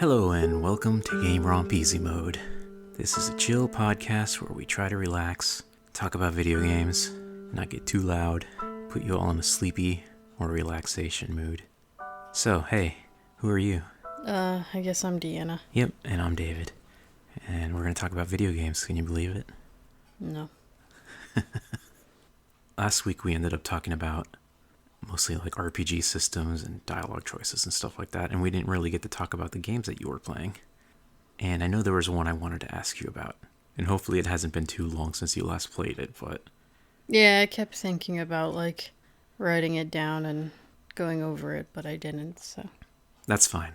Hello and welcome to GameRomp Easy Mode. This is a chill podcast where we try to relax, talk about video games, not get too loud, put you all in a sleepy or relaxation mood. So, hey, who are you? I guess I'm Deanna. Yep, and I'm David. And we're going to talk about video games, can you believe it? No. Last week we ended up talking about mostly like RPG systems and dialogue choices and stuff like that, and we didn't really get to talk about the games that you were playing. And I know there was one I wanted to ask you about, and hopefully it hasn't been too long since you last played it, but... Yeah, I kept thinking about, writing it down and going over it, but I didn't, so... That's fine.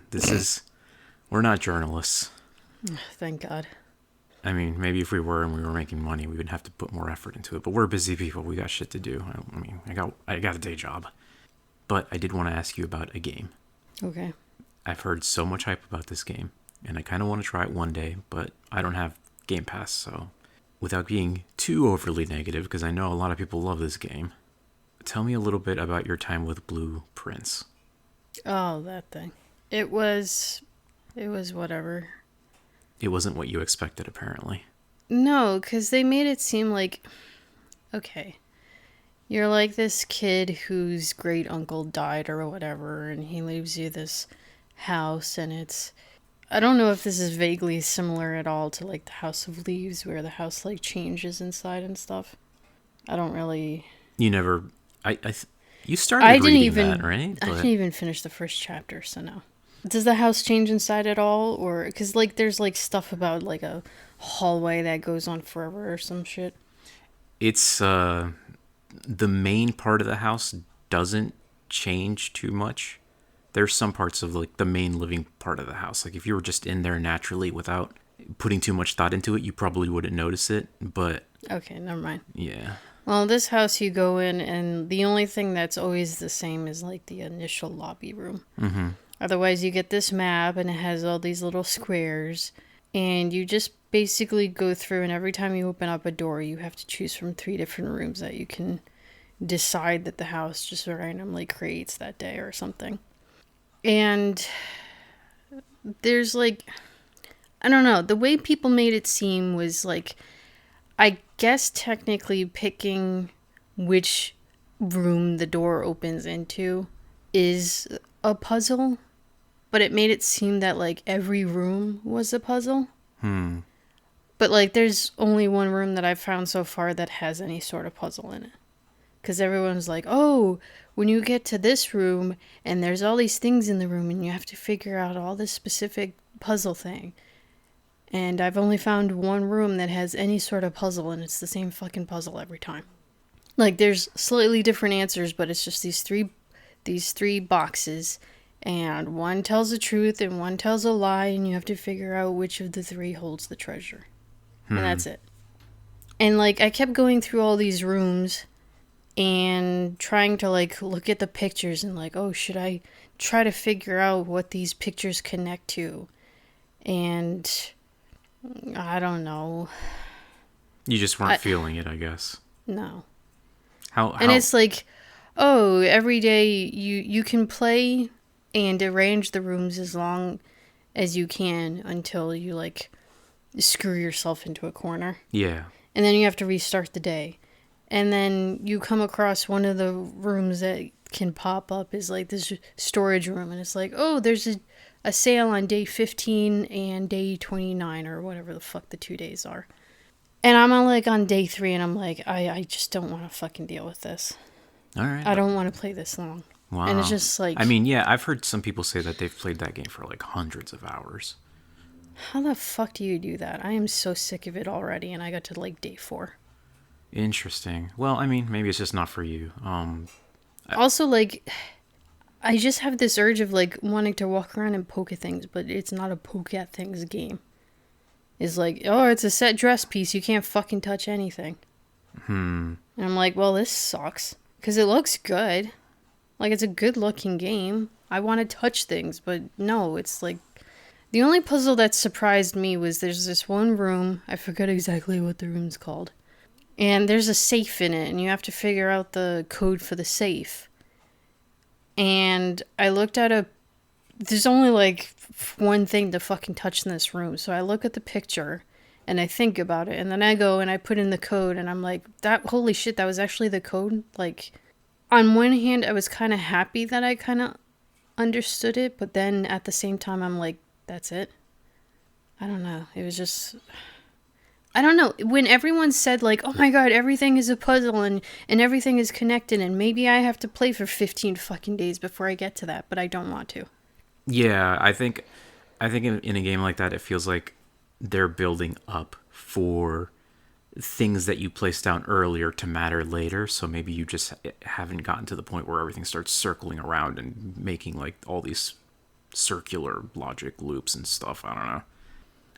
We're not journalists. Thank God. I mean, maybe if we were and we were making money, we would have to put more effort into it, but we're busy people. We got shit to do. I got a day job. But I did want to ask you about a game. Okay. I've heard so much hype about this game, and I kind of want to try it one day, but I don't have Game Pass, so without being too overly negative, because I know a lot of people love this game, tell me a little bit about your time with Blue Prince. Oh, that thing. It was whatever. It wasn't what you expected, apparently. No, because they made it seem like... Okay. You're like this kid whose great uncle died or whatever, and he leaves you this house, and it's... I don't know if this is vaguely similar at all to, the House of Leaves, where the house, changes inside and stuff. I don't really... You never... You started reading that, right? I didn't even finish the first chapter, so no. Does the house change inside at all? Or... Because, there's, stuff about, a hallway that goes on forever or some shit. It's, the main part of the house doesn't change too much. There's some parts of the main living part of the house. If you were just in there naturally without putting too much thought into it, you probably wouldn't notice it, but... Okay, never mind. Yeah. Well, this house you go in, and the only thing that's always the same is, the initial lobby room. Mm-hmm. Otherwise, you get this map, and it has all these little squares, and you just basically go through, and every time you open up a door, you have to choose from 3 different rooms that you can decide that the house just randomly creates that day or something. And there's I don't know, the way people made it seem was I guess technically picking which room the door opens into is a puzzle, but it made it seem that every room was a puzzle. But there's only one room that I've found so far that has any sort of puzzle in it. Because everyone's like, oh, when you get to this room, and there's all these things in the room, and you have to figure out all this specific puzzle thing. And I've only found one room that has any sort of puzzle, and it's the same fucking puzzle every time. There's slightly different answers, but it's just these three boxes, and one tells the truth, and one tells a lie, and you have to figure out which of the 3 holds the treasure. And that's it. And, I kept going through all these rooms and trying to, look at the pictures and, oh, should I try to figure out what these pictures connect to? And I don't know. You just weren't feeling it, I guess. No. How? And it's oh, every day you can play and arrange the rooms as long as you can until you, screw yourself into a corner. Yeah. And then you have to restart the day. And then you come across one of the rooms that can pop up is this storage room. And it's oh, there's a sale on day 15 and day 29 or whatever the fuck the 2 days are. And I'm on day 3 and I'm I just don't want to fucking deal with this. All right. I don't want to play this long. Wow. And it's just I mean, yeah, I've heard some people say that they've played that game for hundreds of hours. How the fuck do you do that? I am so sick of it already, and I got to day 4. Interesting. Well, I mean, maybe it's just not for you. Also, I just have this urge of wanting to walk around and poke at things, but it's not a poke at things game. It's oh, it's a set dress piece. You can't fucking touch anything. And I'm well, this sucks. Because it looks good. It's a good looking game. I want to touch things, but no, it's the only puzzle that surprised me was there's this one room. I forget exactly what the room's called. And there's a safe in it, and you have to figure out the code for the safe. And I looked at there's only like one thing to fucking touch in this room. So I look at the picture and I think about it, and then I go and I put in the code, and I'm like, that, holy shit, that was actually the code. Like, on one hand, I was kind of happy that I kind of understood it, but then at the same time, I'm like, that's it. I don't know. It was just, I don't know. When everyone said like, "Oh my god, everything is a puzzle and everything is connected," and maybe I have to play for 15 fucking days before I get to that, but I don't want to. Yeah, I think in a game like that, it feels like they're building up for things that you placed down earlier to matter later. So maybe you just haven't gotten to the point where everything starts circling around and making like all these circular logic loops and stuff. I don't know.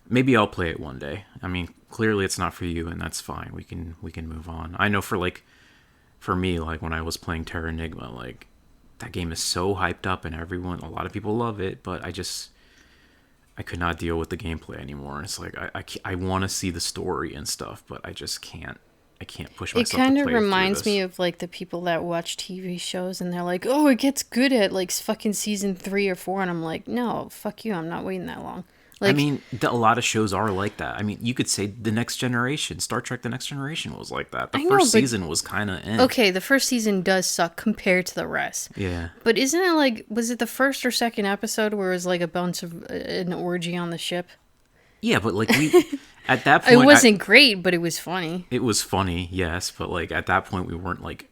Maybe I'll play it one day. I mean, clearly it's not for you, and that's fine. We can move on. I know for me, like when I was playing Terra Enigma, like that game is so hyped up and a lot of people love it, but I could not deal with the gameplay anymore. It's like I want to see the story and stuff, but I just can't. I can't push It myself to kind of play through reminds me this. of like the people that watch TV shows and they're like, "Oh, it gets good at like fucking season 3 or 4." And I'm like, "No, fuck you. I'm not waiting that long." I Like, mean, a lot of shows are like that. I mean, you could say The Next Generation, Star Trek The Next Generation was like that. The I know, first but season was kind of okay, the first season does suck compared to the rest. Yeah. But isn't it like, was it the first or second episode where it was like a bunch of an orgy on the ship? Yeah, but like at that It point, wasn't great, but it was funny. it was funny, yes, but like at that point, we weren't like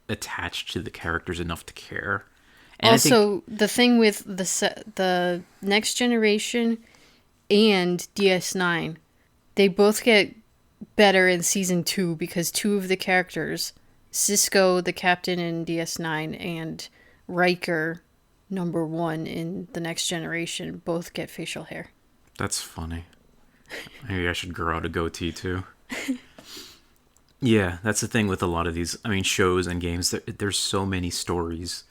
attached to the characters enough to care. And I think, Also, the thing with the Next Generation and DS9, they both get better in season 2 because two of the characters, Cisco, the captain in DS9, and Riker, number 1 in the Next Generation, both get facial hair. that's funny. Maybe I should grow out a goatee too. Yeah, that's the thing with a lot of these. I mean, shows and games. There's so many stories.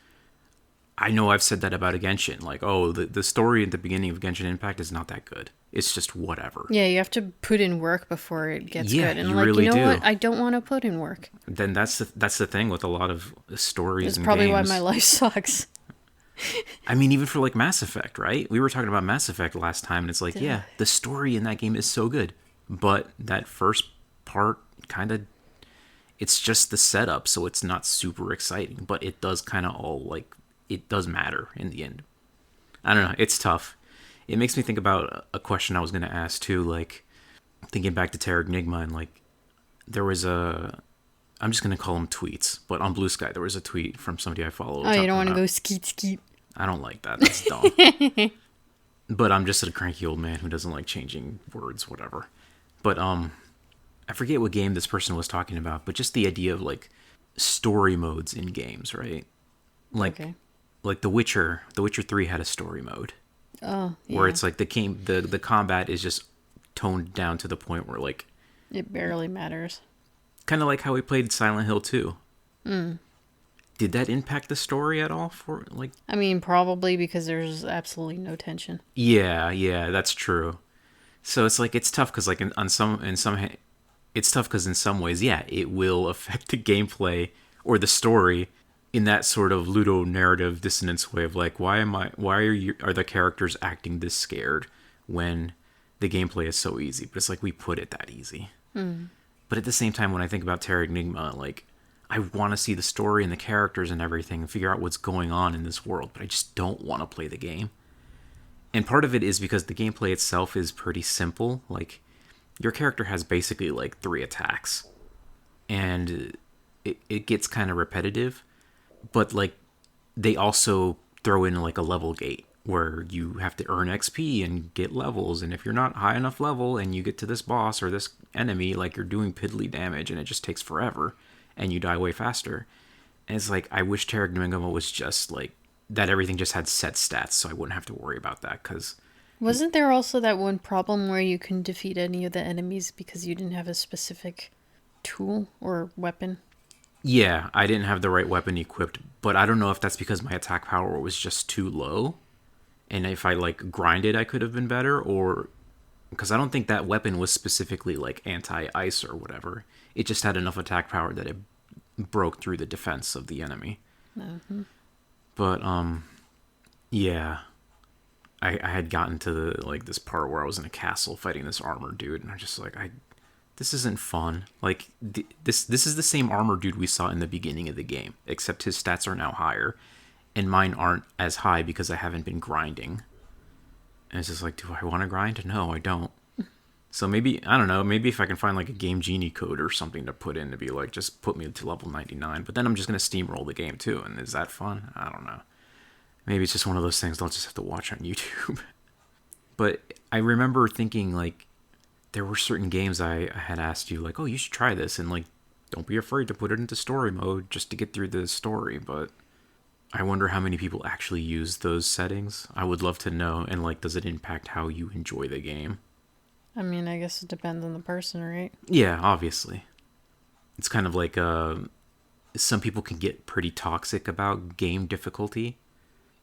I know I've said that about a Genshin. Like, oh, the story at the beginning of Genshin Impact is not that good. It's just whatever. Yeah, you have to put in work before it gets Yeah, good. And you like, really you know do. what? I don't want to put in work. Then that's the thing with a lot of stories That's and probably why games. my life sucks. I mean, even for like Mass Effect, right? We were talking about Mass Effect last time, and it's like, yeah, the story in that game is so good, but that first part kind of, it's just the setup, so it's not super exciting, but it does kind of all like, it does matter in the end. I don't know, it's tough. It makes me think about a question I was going to ask too, like thinking back to Terra Enigma, and like there was I'm just going to call them tweets, but on Blue Sky there was a tweet from somebody I follow Oh, you talking don't want to about, go skeet skeet. I don't like that. That's dumb. But I'm just a cranky old man who doesn't like changing words, whatever. But I forget what game this person was talking about, but just the idea of like story modes in games, right? Like Okay. like The Witcher 3 had a story mode Oh, yeah. where it's like the combat is just toned down to the point where like It barely matters. kind of like how we played Silent Hill 2. Did that impact the story at all for like I mean, probably because there's absolutely no tension. Yeah, that's true. So it's like it's tough because like it's tough because in some ways, yeah, it will affect the gameplay or the story in that sort of ludo narrative dissonance way of like, why are the characters acting this scared when the gameplay is so easy? But it's like we put it that easy. But at the same time, when I think about Terra Enigma, like I want to see the story and the characters and everything and figure out what's going on in this world, but I just don't want to play the game. And part of it is because the gameplay itself is pretty simple. Like your character has basically like 3 attacks, and it gets kind of repetitive. But like they also throw in like a level gate where you have to earn XP and get levels, and if you're not high enough level and you get to this boss or this enemy, like you're doing piddly damage and it just takes forever and you die way faster. And it's like I wish Terra Enigma was just like that, everything just had set stats so I wouldn't have to worry about that, because Wasn't there also that one problem where you couldn't defeat any of the enemies because you didn't have a specific tool or weapon? yeah, I didn't have the right weapon equipped, but I don't know if that's because my attack power was just too low, and if I like grinded I could have been better, or because I don't think that weapon was specifically like anti-ice or whatever. It just had enough attack power that it broke through the defense of the enemy. Mm-hmm. But yeah, I had gotten to this part where I was in a castle fighting this armor dude, and I'm just like, this isn't fun. Like this is the same armor dude we saw in the beginning of the game, except his stats are now higher, and mine aren't as high because I haven't been grinding. And it's just like, do I want to grind? No, I don't. So maybe, I don't know, maybe if I can find like a Game Genie code or something to put in to be like, just put me to level 99. But then I'm just going to steamroll the game too. And is that fun? I don't know. Maybe it's just one of those things I'll just have to watch on YouTube. But I remember thinking like, there were certain games I had asked you like, oh, you should try this. And like, don't be afraid to put it into story mode just to get through the story. But I wonder how many people actually use those settings. I would love to know. And like, does it impact how you enjoy the game? I mean, I guess it depends on the person, right? Yeah, obviously. It's kind of like some people can get pretty toxic about game difficulty.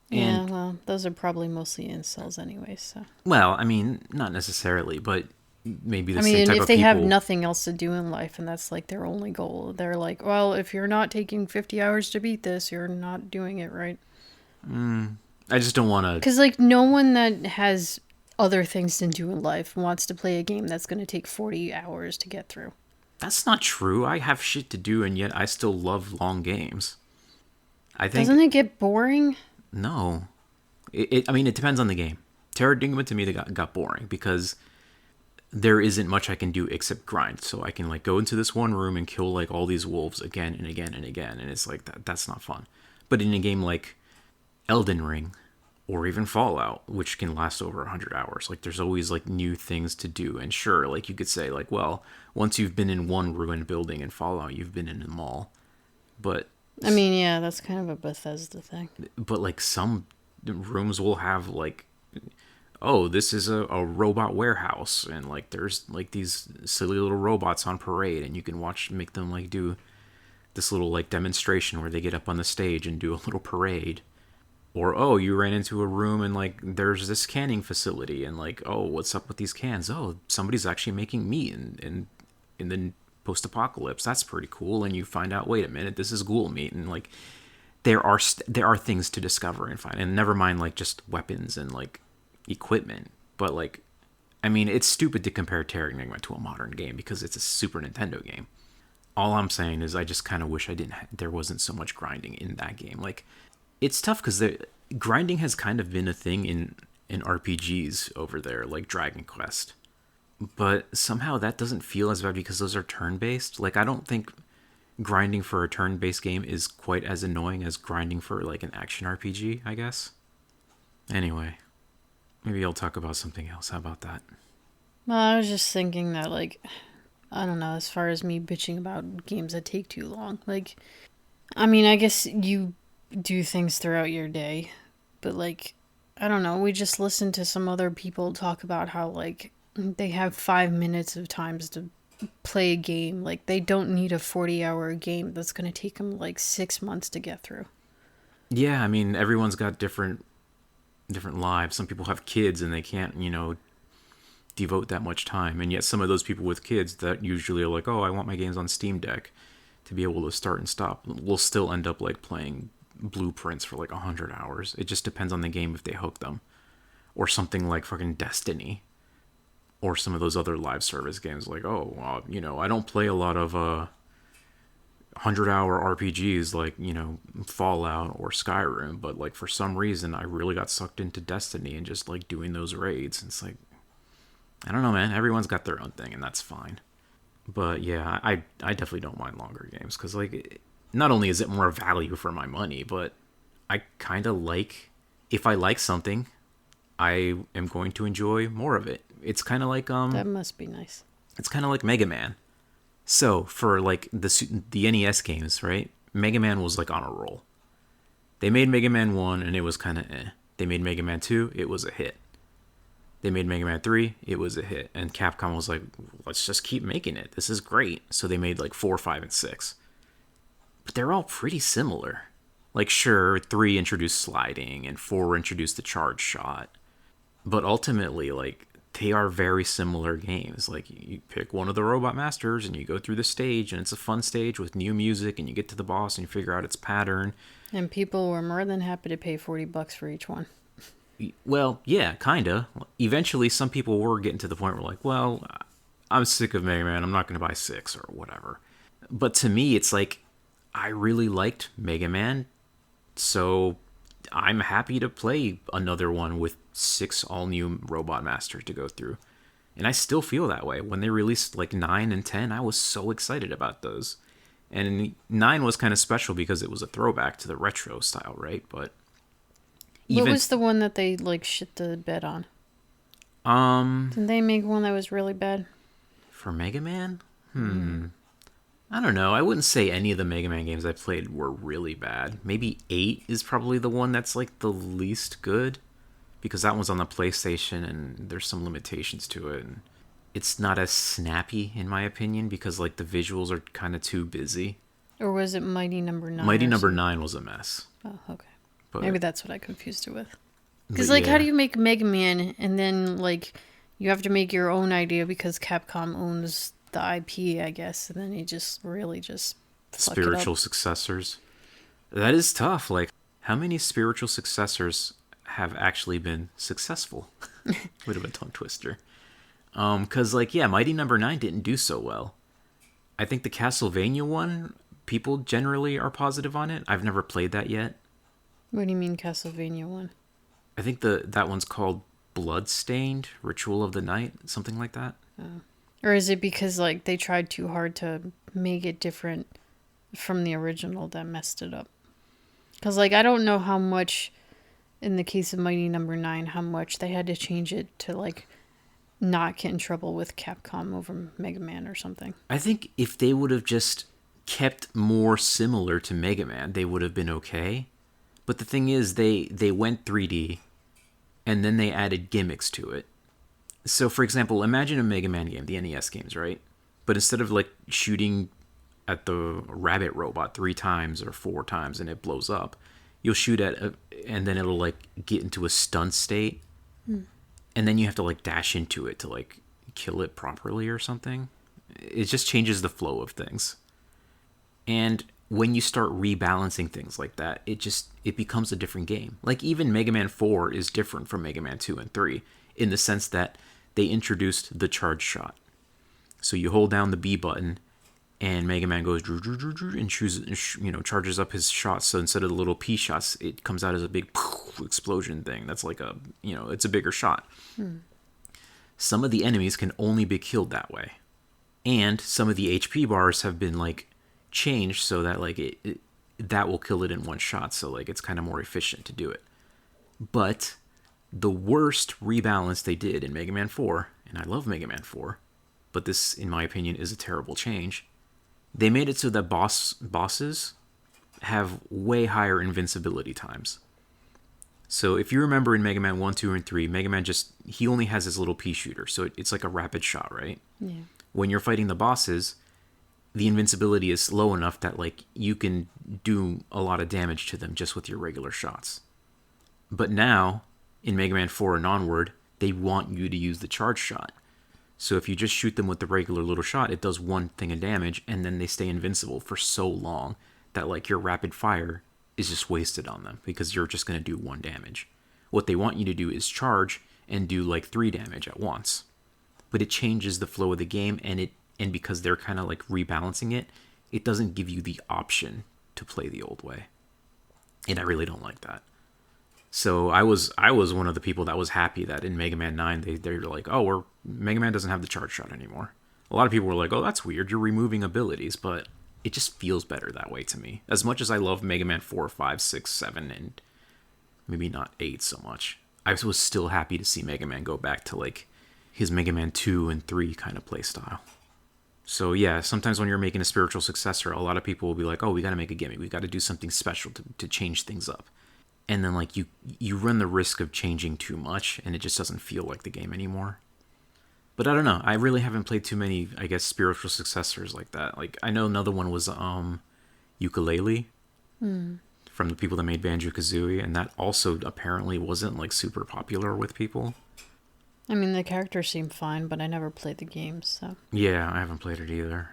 Yeah, And, well, those are probably mostly incels anyway, so. well, I mean, not necessarily, but maybe I the same mean, type if of they have people. nothing else to do in life and that's like their only goal, they're like, well, if you're not taking 50 hours to beat this, you're not doing it right. I just don't want to. Because, like, no one that has other things to do in life wants to play a game that's going to take 40 hours to get through. That's not true. I have shit to do, and yet I still love long games. I think. Doesn't it get boring? No. I mean, it depends on the game. Terra Dingma to me got boring because there isn't much I can do except grind. So I can like go into this one room and kill like all these wolves again and again and again, and it's like that's not fun. But in a game like Elden Ring or even Fallout, which can last over 100 hours, like there's always like new things to do. And sure, like you could say like, well, once you've been in one ruined building in Fallout, you've been in them all. But I mean, yeah, that's kind of a Bethesda thing. like some rooms will have like, oh, this is a robot warehouse, and like there's like these silly little robots on parade, and you can make them like do this little like demonstration where they get up on the stage and do a little parade. Or, oh, you ran into a room and like there's this canning facility, and like, oh, what's up with these cans? Oh, somebody's actually making meat in the post-apocalypse. That's pretty cool. And you find out, wait a minute, this is ghoul meat, and like there are things to discover and find, and never mind like just weapons and like equipment. But like, I mean, it's stupid to compare Terra Enigma to a modern game because it's a Super Nintendo game. All I'm saying is I just kind of wish there wasn't so much grinding in that game. Like, it's tough because grinding has kind of been a thing in RPGs over there, like Dragon Quest. But somehow that doesn't feel as bad because those are turn based. Like, I don't think grinding for a turn based game is quite as annoying as grinding for like an action RPG, I guess. Anyway, maybe I'll talk about something else. How about that? Well, I was just thinking that, like, I don't know, as far as me bitching about games that take too long. Like, I mean, I guess you do things throughout your day, but, like, I don't know, we just listened to some other people talk about how, like, they have 5 minutes of times to play a game. Like, they don't need a 40-hour game that's going to take them, like, 6 months to get through. Yeah, I mean, everyone's got different lives. Some people have kids and they can't, devote that much time. And yet some of those people with kids that usually are like, oh, I want my games on Steam Deck to be able to start and stop, will still end up like playing blueprints for like 100 hours. It just depends on the game if they hook them. Or something like fucking Destiny. Or some of those other live service games like, oh, I don't play a lot of 100-hour RPGs like, Fallout or Skyrim, but like for some reason I really got sucked into Destiny and just like doing those raids. And it's like, I don't know, man. Everyone's got their own thing, and that's fine. But yeah, I definitely don't mind longer games because like, not only is it more value for my money, but I kind of like, if I like something, I am going to enjoy more of it. It's kind of like That must be nice. it's kind of like Mega Man. So for like the NES games, right? Mega Man was like on a roll. They made Mega Man 1 and it was kind of eh. They made Mega Man 2, it was a hit. They made Mega Man 3, it was a hit. And Capcom was like, let's just keep making it. This is great. So they made like 4, 5, and 6. But they're all pretty similar. Like, sure, 3 introduced sliding and 4 introduced the charge shot. But ultimately, like, they are very similar games. Like, you pick one of the Robot Masters and you go through the stage, and it's a fun stage with new music, and you get to the boss and you figure out its pattern. And people were more than happy to pay $40 for each one. Well, yeah, kinda. Eventually, some people were getting to the point where like, well, I'm sick of Mega Man. I'm not going to buy 6 or whatever. But to me, it's like I really liked Mega Man, so I'm happy to play another one with 6 all new Robot Masters to go through. And I still feel that way. When they released like 9 and 10, I was so excited about those. And 9 was kind of special because it was a throwback to the retro style, right? But What even was the one that they like shit the bed on? um Didn't they make one that was really bad? for Mega Man, Yeah. I don't know. I wouldn't say any of the Mega Man games I played were really bad. Maybe 8 is probably the one that's like the least good because that one's on the PlayStation and there's some limitations to it. And it's not as snappy in my opinion because like the visuals are kind of too busy. Or was it Mighty Number Nine Mighty or Number something? 9 was a mess. Oh, okay. Maybe But that's what I confused it with. but Because, like, how do yeah, you make Mega Man and then, like, you have to make your own idea because Capcom owns the IP, I guess, and then you just really just fuck it up. spiritual successors. That is tough. Like how many spiritual successors have actually been successful? Bit of a tongue twister. Cause like yeah, Mighty Number 9 didn't do so well. I think the Castlevania one, people generally are positive on it. I've never played that yet. What do you mean, Castlevania 1? I think that one's called Bloodstained Ritual of the Night, something like that. Or is it because, like, they tried too hard to make it different from the original that messed it up? Because, like, I don't know how much, in the case of Mighty Number 9, how much they had to change it to, like, not get in trouble with Capcom over Mega Man or something. I think if they would have just kept more similar to Mega Man, they would have been okay. But the thing is, they went 3D and then they added gimmicks to it. So, for example, imagine a Mega Man game, the NES games, right? But instead of like shooting at the rabbit robot 3 times or 4 times and it blows up, you'll shoot at and then it'll like get into a stun state, and then you have to like dash into it to like kill it properly or something. It just changes the flow of things. And when you start rebalancing things like that, it becomes a different game. Like even Mega Man 4 is different from Mega Man 2 and 3 in the sense that they introduced the charge shot. So you hold down the B button and Mega Man goes and chooses, charges up his shots. So instead of the little P shots, it comes out as a big explosion thing. That's like it's a bigger shot. Some of the enemies can only be killed that way, and some of the HP bars have been like changed so that like that will kill it in one shot. So like it's kind of more efficient to do it. But the worst rebalance they did in Mega Man 4, and I love Mega Man 4, but this, in my opinion, is a terrible change. They made it so that bosses have way higher invincibility times. So if you remember in Mega Man 1, 2, and 3, Mega Man he only has his little pea shooter, so it's like a rapid shot, right? Yeah. When you're fighting the bosses, the invincibility is low enough that like you can do a lot of damage to them just with your regular shots. But now, in Mega Man 4 and onward, they want you to use the charge shot. So if you just shoot them with the regular little shot, it does one thing of damage, and then they stay invincible for so long that like your rapid fire is just wasted on them because you're just going to do 1 damage. What they want you to do is charge and do like 3 damage at once. But it changes the flow of the game, and because they're kind of like rebalancing it, it doesn't give you the option to play the old way. And I really don't like that. So I was one of the people that was happy that in Mega Man 9 they're like, oh, Mega Man doesn't have the charge shot anymore. A lot of people were like, oh, that's weird, you're removing abilities, but it just feels better that way to me. As much as I love Mega Man 4, 5, 6, 7, and maybe not 8 so much, I was still happy to see Mega Man go back to like his Mega Man 2 and 3 kind of play style. So yeah, sometimes when you're making a spiritual successor, a lot of people will be like, oh, we got to make a gimmick, we got to do something special to change things up. And then like you run the risk of changing too much and it just doesn't feel like the game anymore. But I don't know, I really haven't played too many, I guess, spiritual successors like that. Like I know another one was Ukulele from the people that made Banjo-Kazooie, and that also apparently wasn't like super popular with people. I mean, the characters seem fine, but I never played the games, so. Yeah, I haven't played it either.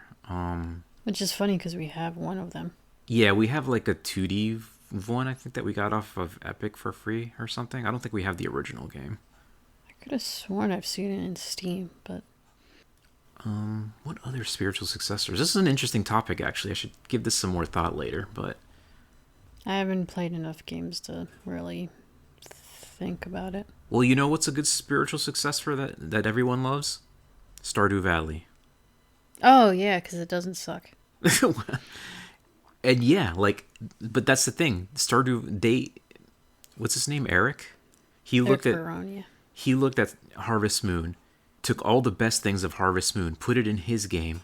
Which is funny because we have one of them. Yeah, we have like a 2D one I think that we got off of Epic for free or something. I don't think we have the original game. I could have sworn I've seen it in Steam, but What other spiritual successors? This is an interesting topic, actually. I should give this some more thought later, but I haven't played enough games to really think about it. well, you know what's a good spiritual successor that everyone loves? Stardew Valley. Oh, yeah, because it doesn't suck. And yeah, like, but that's the thing. Stardew, what's his name? Eric. He Eric looked at Veronia. he looked at Harvest Moon, took all the best things of Harvest Moon, put it in his game,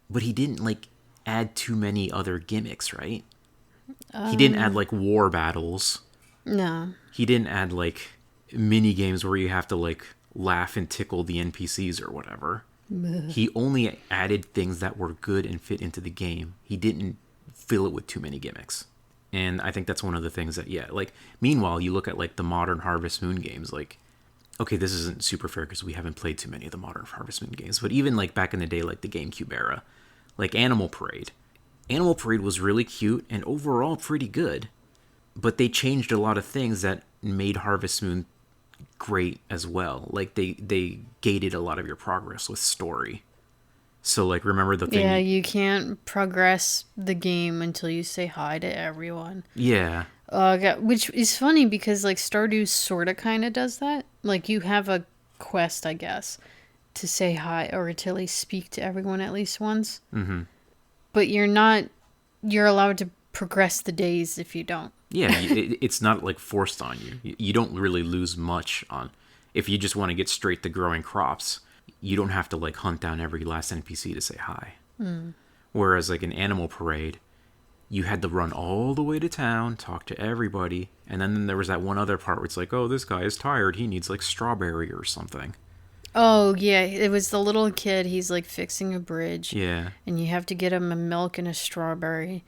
but he didn't like add too many other gimmicks, right? He didn't add like war battles. No. He didn't add like mini games where you have to like laugh and tickle the NPCs or whatever. He only added things that were good and fit into the game. He didn't fill it with too many gimmicks. And I think that's one of the things that, yeah, like, meanwhile, you look at like the modern Harvest Moon games, like, okay, this isn't super fair because we haven't played too many of the modern Harvest Moon games, but even like back in the day, like the GameCube era, like Animal Parade. Animal Parade was really cute and overall pretty good, but they changed a lot of things that made Harvest Moon great as well. Like they gated a lot of your progress with story. So like remember the thing? Yeah, you can't progress the game until you say hi to everyone. Yeah. Which is funny because like Stardew sort of kind of does that. Like you have a quest, I guess, to say hi or to at least speak to everyone at least once. Mm-hmm. But you're allowed to progress the days if you don't. Yeah, it's not like forced on you. You don't really lose much on if you just want to get straight to growing crops. You don't have to like hunt down every last NPC to say hi. Whereas like an Animal Parade, you had to run all the way to town, talk to everybody, and then there was that one other part where it's like, oh, this guy is tired. He needs like strawberry or something. Oh, yeah, it was the little kid. He's like fixing a bridge. Yeah. And you have to get him a milk and a strawberry.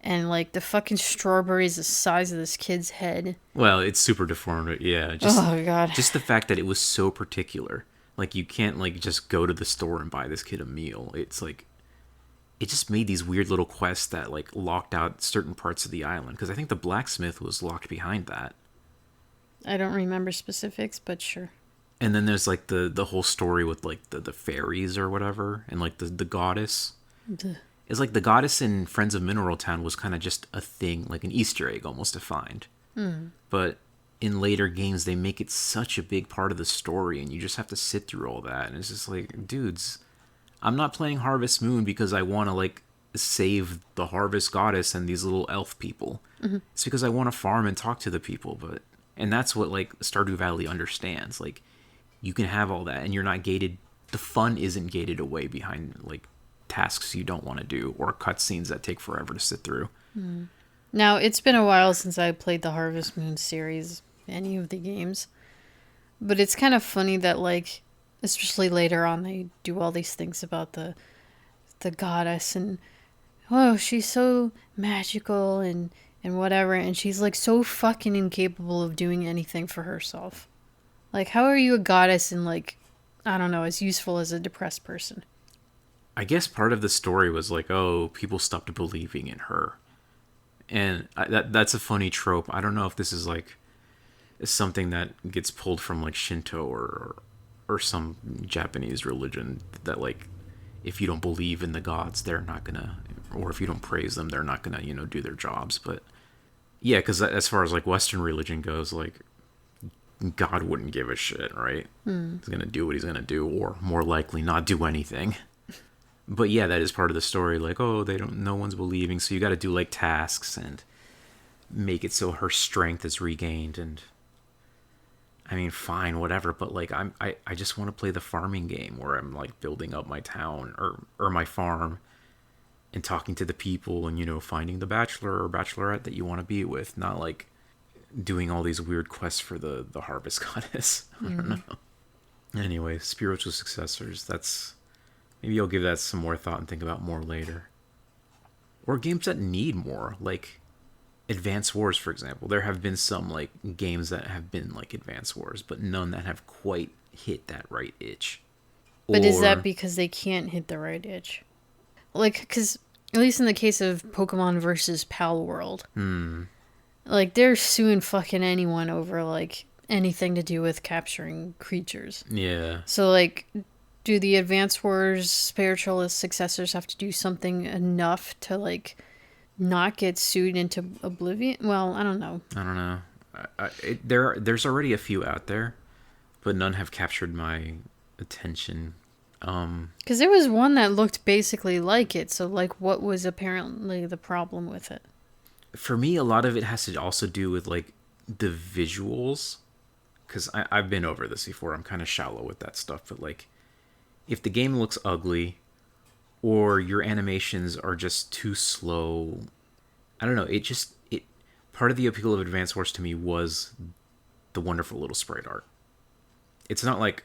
And like the fucking strawberry is the size of this kid's head. Well, it's super deformed. Yeah. Just, Oh, God. just the fact that it was so particular. Like you can't like just go to the store and buy this kid a meal. It's like it just made these weird little quests that like locked out certain parts of the island because I think the blacksmith was locked behind that. I don't remember specifics, but sure. And then there's like the whole story with like the fairies or whatever and like the goddess. Duh. It's like the goddess in Friends of Mineral Town was kind of just a thing, like an Easter egg almost to find. But in later games, they make it such a big part of the story, and you just have to sit through all that. And it's just like, dudes, I'm not playing Harvest Moon because I want to like save the harvest goddess and these little elf people. It's because I want to farm and talk to the people. And that's what like Stardew Valley understands. Like, you can have all that, and you're not gated. The fun isn't gated away behind like tasks you don't want to do or cutscenes that take forever to sit through. Now, it's been a while since I played the Harvest Moon series, any of the games. But it's kind of funny that, like, especially later on, they do all these things about the goddess and, oh, she's so magical and whatever, and she's, like, so fucking incapable of doing anything for herself. Like, how are you a goddess and, like, I don't know, as useful as a depressed person? I guess part of the story was like, oh, people stopped believing in her. And that's a funny trope. I don't know if this is like something that gets pulled from like Shinto or some Japanese religion that like if you don't believe in the gods, they're not gonna, or if you don't praise them, they're not gonna do their jobs. But yeah, because as far as like Western religion goes, like God wouldn't give a shit, right? He's gonna do what he's gonna do, or more likely not do anything. But yeah, that is part of the story. Like, oh, no one's believing, so you got to do like tasks and make it so her strength is regained. And I mean, fine, whatever. But like, I just want to play the farming game where I'm like building up my town or my farm and talking to the people and finding the bachelor or bachelorette that you want to be with. Not like doing all these weird quests for the harvest goddess. I don't know. Anyway, spiritual successors. Maybe I'll give that some more thought and think about more later. Or games that need more, like Advance Wars, for example. There have been some like games that have been like Advance Wars, but none that have quite hit that right itch. But is that because they can't hit the right itch? Like, because At least in the case of Pokemon versus Pal World. Hmm. Like, they're suing fucking anyone over, like, anything to do with capturing creatures. Yeah. So, like, do the Advance Wars spiritualist successors have to do something enough to, like, not get sued into oblivion? Well, I don't know. I don't know. There's already a few out there, but none have captured my attention. Because there was one that looked basically like it. So, like, what was apparently the problem with it? For me, a lot of it has to also do with like the visuals, because I've been over this before. I'm kind of shallow with that stuff, but like if the game looks ugly or your animations are just too slow, I don't know. It part of the appeal of Advance Wars to me was the wonderful little sprite art. It's not like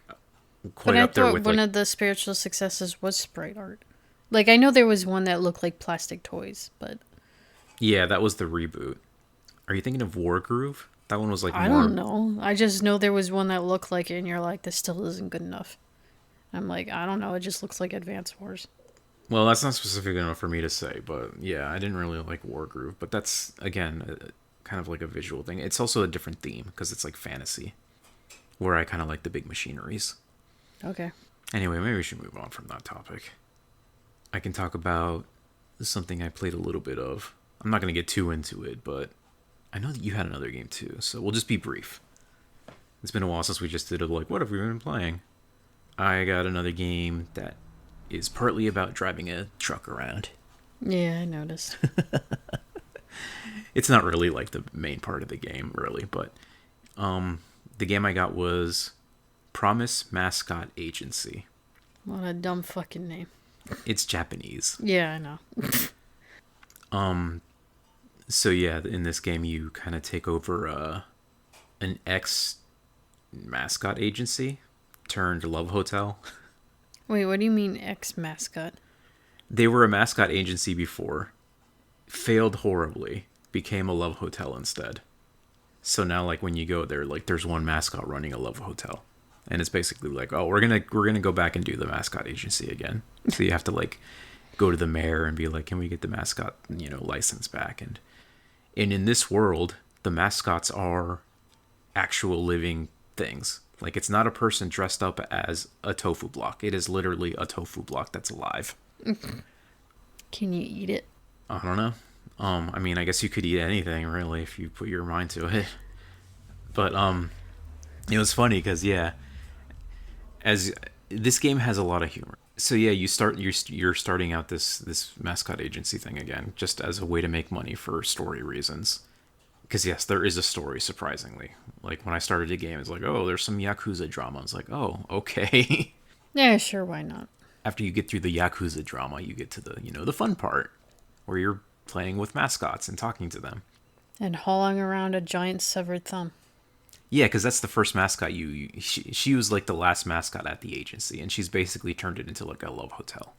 But quite I up there thought with one like, of the spiritual successes was sprite art. Like, I know there was one that looked like plastic toys, but yeah, that was the reboot. Are you thinking of Wargroove? That one was like I don't more. know. I just know there was one that looked like it, and you're like, this still isn't good enough. I'm like, I don't know. It just looks like Advance Wars. Well, that's not specific enough for me to say, but yeah, I didn't really like Wargroove. But that's again kind of like a visual thing. It's also a different theme because it's like fantasy, where I kind of like the big machineries. Okay. Anyway, maybe we should move on from that topic. I can talk about something I played a little bit of. I'm not going to get too into it, but I know that you had another game too, so we'll just be brief. It's been a while since we just did a like, what have we been playing? I got another game that is partly about driving a truck around. Yeah, I noticed. It's not really like the main part of the game, really, but the game I got was Promise Mascot Agency. What a dumb fucking name. It's Japanese. Yeah, I know. So yeah, in this game you kind of take over an ex mascot agency turned love hotel. Wait, what do you mean ex mascot? They were a mascot agency before, failed horribly, became a love hotel instead. So now like when you go there, like there's one mascot running a love hotel. And it's basically like, oh, we're gonna go back and do the mascot agency again. So you have to like go to the mayor and be like, can we get the mascot, license back? And in this world, the mascots are actual living things. Like it's not a person dressed up as a tofu block. It is literally a tofu block that's alive. Can you eat it? I don't know. I mean, I guess you could eat anything really if you put your mind to it. But it was funny because yeah, as this game has a lot of humor. So yeah, you're starting out this mascot agency thing again, just as a way to make money for story reasons. Because yes, there is a story. Surprisingly, like when I started the game, it's like, oh, there's some yakuza drama. It's like, oh, okay. Yeah, sure, why not? After you get through the yakuza drama, you get to the the fun part where you're playing with mascots and talking to them. And hauling around a giant severed thumb. Yeah, because that's the first mascot she was like the last mascot at the agency, and she's basically turned it into like a love hotel.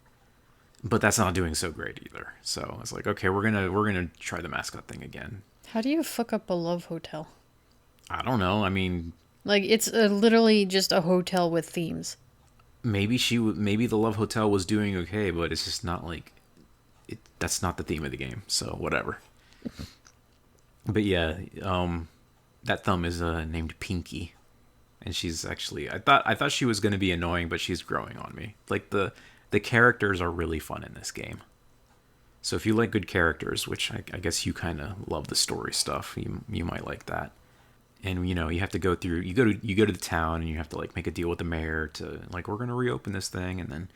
But that's not doing so great either. So it's like, okay, we're gonna try the mascot thing again. How do you fuck up a love hotel? I don't know. I mean, Like, it's literally just a hotel with themes. maybe the love hotel was doing okay, but it's just not like it. That's not the theme of the game. So whatever. But yeah, that thumb is named Pinky, and she's actually I thought she was gonna be annoying, but she's growing on me. Like the characters are really fun in this game. So if you like good characters, which I guess you kind of love the story stuff, you might like that. And you have to go through. You go to the town, and you have to like make a deal with the mayor to like we're gonna reopen this thing, and then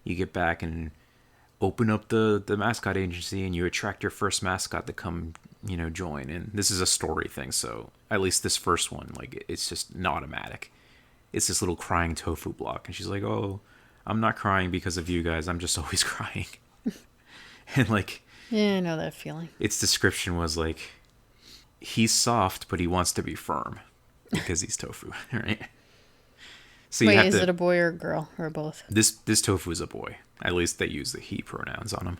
you get back and open up the mascot agency, and you attract your first mascot to come join. And this is a story thing, so at least this first one, like it's just an automatic. It's this little crying tofu block, and she's like, oh, I'm not crying because of you guys, I'm just always crying. And like Yeah, I know that feeling. its description was like, he's soft but he wants to be firm because he's tofu. Right? So you Wait, have is to, it a boy or a girl or both? this tofu is a boy. At least they use the he pronouns on him.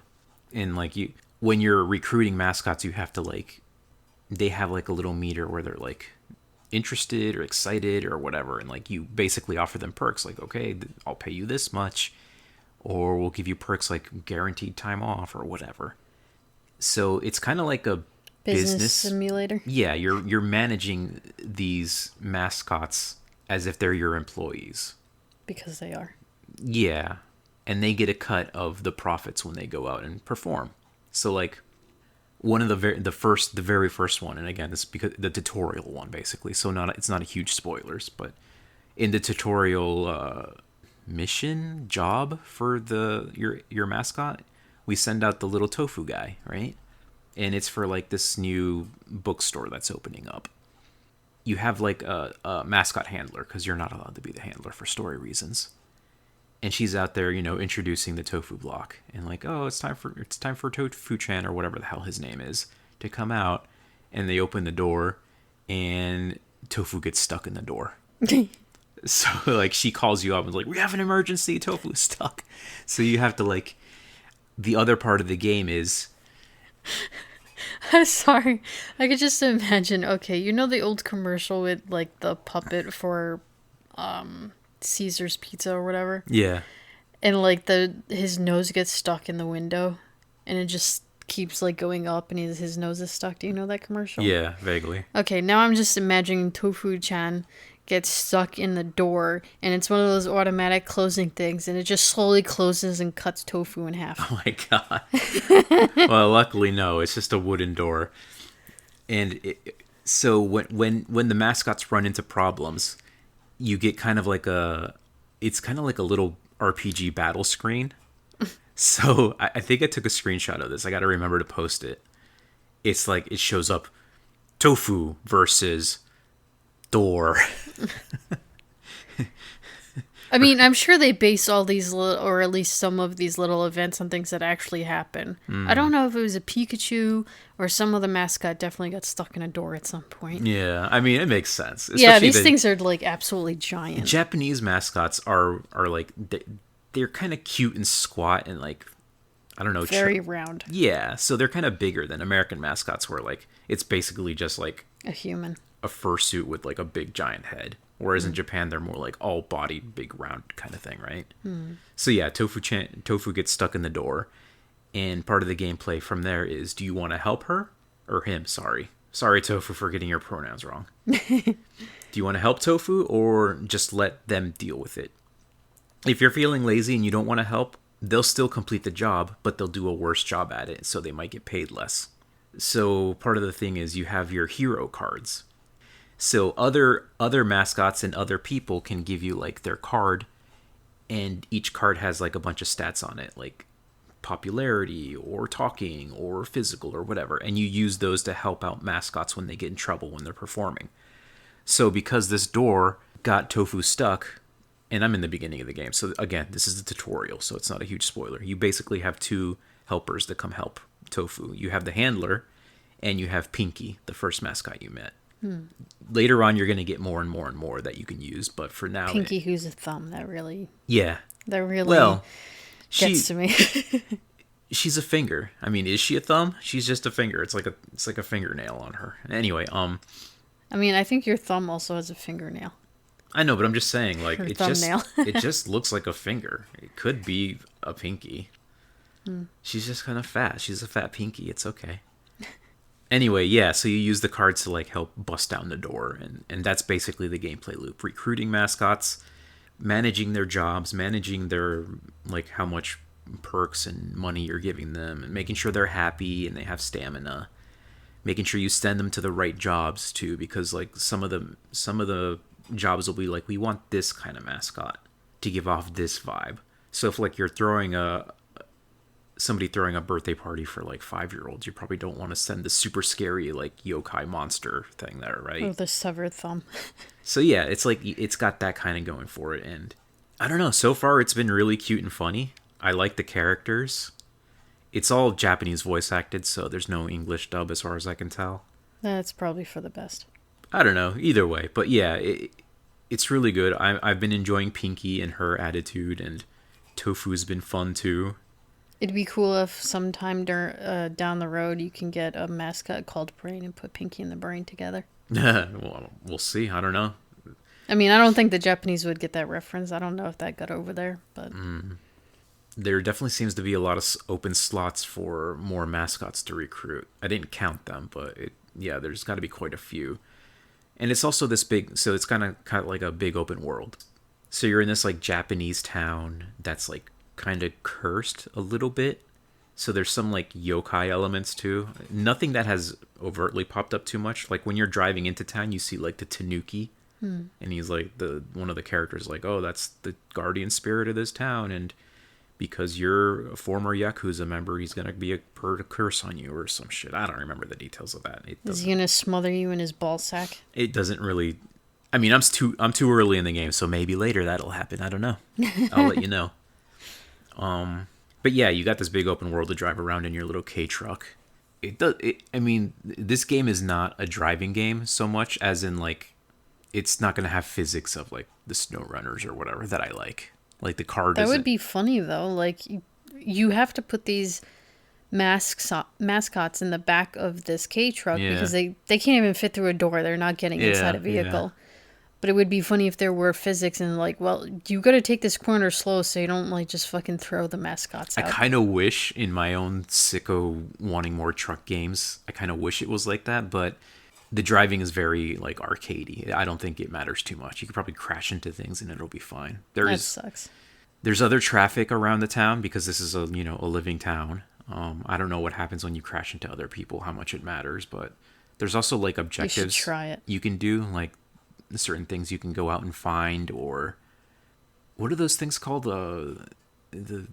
And like when you're recruiting mascots, you have to like, they have like a little meter where they're like interested or excited or whatever, and like you basically offer them perks like, okay, I'll pay you this much or we'll give you perks like guaranteed time off or whatever. So it's kind of like a Business business. simulator. Yeah, you're managing these mascots as if they're your employees. Because they are. Yeah, and they get a cut of the profits when they go out and perform. So like one of the very first one, and again, this is because the tutorial one basically. So it's not a huge spoilers, but in the tutorial mission job for your mascot, we send out the little tofu guy, right? And it's for like this new bookstore that's opening up. You have like a mascot handler because you're not allowed to be the handler for story reasons. And she's out there, introducing the tofu block and like, oh, it's time for Tofu-chan or whatever the hell his name is to come out. And they open the door, and Tofu gets stuck in the door. So like she calls you up and is like, we have an emergency, Tofu's stuck. So you have to like, the other part of the game is, I'm sorry. I could just imagine, okay, you know the old commercial with like the puppet for Caesar's Pizza or whatever? yeah, And like his nose gets stuck in the window and it just keeps like going up and his nose is stuck. Do you know that commercial? yeah, vaguely. Okay, now I'm just imagining Tofu-chan gets stuck in the door and it's one of those automatic closing things and it just slowly closes and cuts Tofu in half. Oh my god. Well, luckily no, it's just a wooden door. And so when the mascots run into problems, you get kind of like it's kind of like a little RPG battle screen. So I think I took a screenshot of this. I got to remember to post it. It's like it shows up Tofu versus door. I mean, I'm sure they base all these or at least some of these little events on things that actually happen. I don't know if it was a Pikachu or some other mascot definitely got stuck in a door at some point. Yeah, I mean, it makes sense. Yeah, Especially these things are like absolutely giant. Japanese mascots are like they're kind of cute and squat and like, I don't know, Very round. yeah, so they're kind of bigger than American mascots where like it's basically just like A human. a fursuit with like a big giant head. Whereas in Japan, they're more like all body, big round kind of thing, right? So yeah, Tofu gets stuck in the door, and part of the gameplay from there is: do you want to help her or him? Sorry, Tofu, for getting your pronouns wrong. Do you want to help Tofu or just let them deal with it? If you're feeling lazy and you don't want to help, they'll still complete the job, but they'll do a worse job at it, so they might get paid less. So part of the thing is you have your hero cards. So other mascots and other people can give you like their card, and each card has like a bunch of stats on it, like popularity or talking or physical or whatever, and you use those to help out mascots when they get in trouble when they're performing. So because this door got Tofu stuck, and I'm in the beginning of the game, so again, this is a tutorial, so it's not a huge spoiler. You basically have two helpers that come help Tofu. You have the handler, and you have Pinky, the first mascot you met. Later on, you're going to get more and more and more that you can use, but for now, Pinky, who's a thumb, that really well, gets to me. she's a finger. I mean, is she a thumb? She's just a finger. It's like a fingernail on her. Anyway, I mean, I think your thumb also has a fingernail. I know, but I'm just saying, like, Her it thumbnail. it just looks like a finger. It could be a pinky. She's just kind of fat. She's a fat pinky. It's okay. Anyway, yeah, so you use the cards to like help bust down the door, and that's basically the gameplay loop. Recruiting mascots, managing their jobs, managing their like how much perks and money you're giving them, and making sure they're happy and they have stamina. Making sure you send them to the right jobs too, because like some of the jobs will be like, we want this kind of mascot to give off this vibe. So if like you're somebody throwing a birthday party for like 5-year-olds, you probably don't want to send the super scary like yokai monster thing there, right? Oh, the severed thumb. So yeah, it's like it's got that kind of going for it, and I don't know, so far it's been really cute and funny. I like the characters. It's all Japanese voice acted, so there's no English dub as far as I can tell. That's probably for the best. I don't know, either way, but yeah, it's really good. I've been enjoying Pinky and her attitude, and Tofu's been fun too. It'd be cool if sometime down the road you can get a mascot called Brain and put Pinky and the Brain together. Well, we'll see. I don't know. I mean, I don't think the Japanese would get that reference. I don't know if that got over there, but... There definitely seems to be a lot of open slots for more mascots to recruit. I didn't count them, but yeah, there's got to be quite a few. And it's also this big, so it's kind of like a big open world. So you're in this like Japanese town that's like kind of cursed a little bit. So there's some like yokai elements too. Nothing that has overtly popped up too much. Like when you're driving into town, you see like the tanuki, and he's like the one of the characters like, oh, that's the guardian spirit of this town, and because you're a former yakuza member, he's gonna be a curse on you or some shit. I don't remember the details of that. Is he gonna smother you in his ball sack? It doesn't really. I mean, I'm too early in the game, so maybe later that'll happen. I don't know. I'll let you know. But yeah, you got this big open world to drive around in your little K truck. I mean, this game is not a driving game so much as in like, it's not gonna have physics of like the snow runners or whatever that I like. Like the car. That would be funny though. Like you have to put these mascots in the back of this K truck because they can't even fit through a door. They're not getting inside a vehicle. Yeah. But it would be funny if there were physics and like, well, you got to take this corner slow so you don't like just fucking throw the mascots out. I kind of wish in my own sicko wanting more truck games, I kind of wish it was like that, but the driving is very like arcadey. I don't think it matters too much. You could probably crash into things and it'll be fine. That sucks. There's other traffic around the town because this is a living town. I don't know what happens when you crash into other people, how much it matters, but there's also like objectives you should try it. You can do, like certain things you can go out and find, or what are those things called? The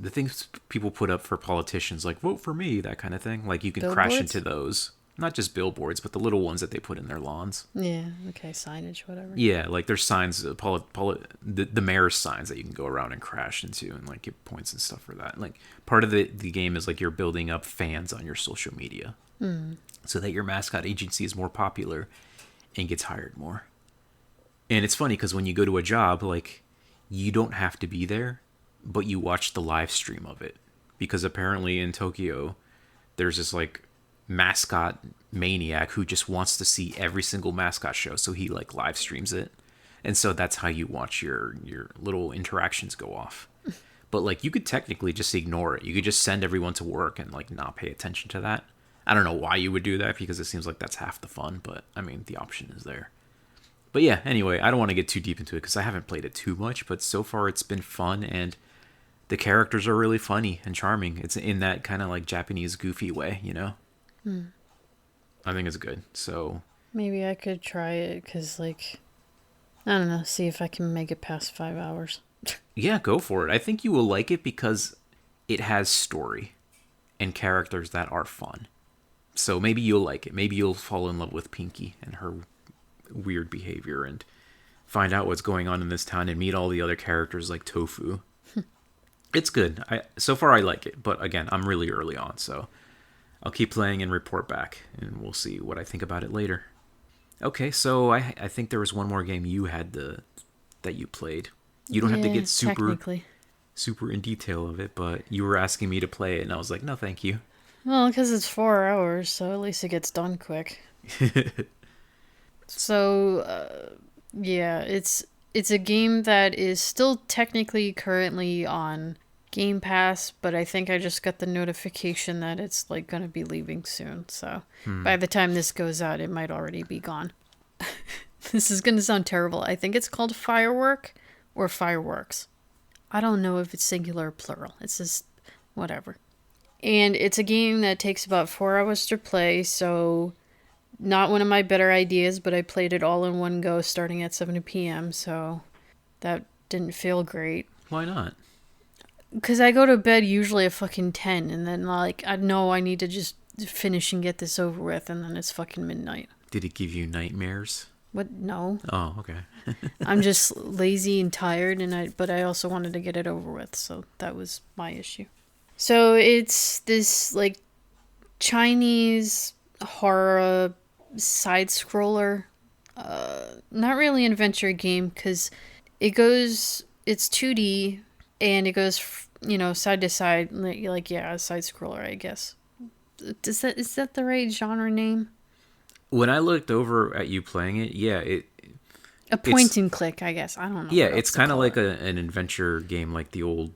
things people put up for politicians, like vote for me, that kind of thing. Like you can billboards? Crash into those. Not just billboards, but the little ones that they put in their lawns. Yeah, okay, signage, whatever. Yeah, like there's signs, the mayor's signs that you can go around and crash into and like get points and stuff for that. Like part of the game is like you're building up fans on your social media so that your mascot agency is more popular and gets hired more. And it's funny because when you go to a job, like you don't have to be there, but you watch the live stream of it because apparently in Tokyo, there's this like mascot maniac who just wants to see every single mascot show, so he like live streams it, and so that's how you watch your little interactions go off. But like you could technically just ignore it. You could just send everyone to work and like not pay attention to that. I don't know why you would do that because it seems like that's half the fun, but I mean the option is there. But yeah, anyway, I don't want to get too deep into it because I haven't played it too much, but so far it's been fun and the characters are really funny and charming. It's in that kind of like Japanese goofy way, I think it's good. So maybe I could try it because, like, I don't know, see if I can make it past 5 hours. Yeah, go for it. I think you will like it because it has story and characters that are fun. So maybe you'll like it. Maybe you'll fall in love with Pinky and her weird behavior and find out what's going on in this town and meet all the other characters like Tofu. It's good. So far I like it, but again, I'm really early on, so I'll keep playing and report back, and we'll see what I think about it later. Okay, so I think there was one more game you had that you played. You don't have to get super in detail of it, but you were asking me to play it, and I was like, no, thank you. Well, because it's 4 hours, so at least it gets done quick. So, yeah, it's a game that is still technically currently on Game Pass, but I think I just got the notification that it's like going to be leaving soon. So by the time this goes out, it might already be gone. This is going to sound terrible. I think it's called Firework or Fireworks. I don't know if it's singular or plural. It's just whatever. And it's a game that takes about 4 hours to play, so not one of my better ideas, but I played it all in one go starting at 7 p.m., so that didn't feel great. Why not? Because I go to bed usually at fucking 10, and then like, I know I need to just finish and get this over with, and then it's fucking midnight. Did it give you nightmares? What? No. Oh, okay. I'm just lazy and tired, but I also wanted to get it over with, so that was my issue. So it's this like Chinese horror side-scroller, not really an adventure game because it's 2D and it goes, side to side, like yeah, a side-scroller, I guess. Is that the right genre name? When I looked over at you playing it, yeah, a point and click, I guess. I don't know. Yeah, it's kind of like an adventure game, like the old.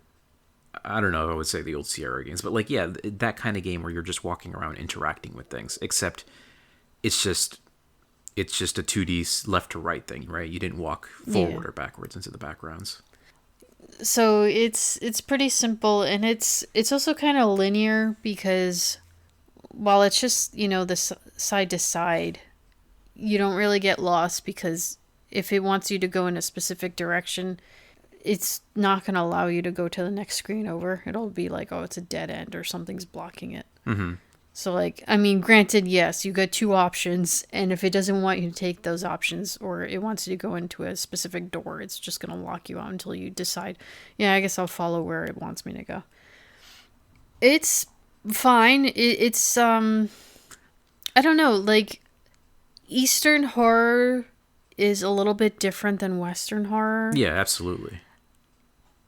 I don't know if I would say the old Sierra games, but like, yeah, that kind of game where you're just walking around interacting with things, except it's just a 2D left to right thing, right? You didn't walk Yeah. forward or backwards into the backgrounds. So it's pretty simple, and it's also kind of linear because while it's just, the side to side, you don't really get lost because if it wants you to go in a specific direction, it's not going to allow you to go to the next screen over. It'll be like, oh, it's a dead end or something's blocking it. Mm-hmm. So, like, I mean, granted, yes, you got two options, and if it doesn't want you to take those options or it wants you to go into a specific door, it's just going to lock you out until you decide, yeah, I guess I'll follow where it wants me to go. It's fine. It's, I don't know, like, Eastern horror is a little bit different than Western horror. Yeah, absolutely.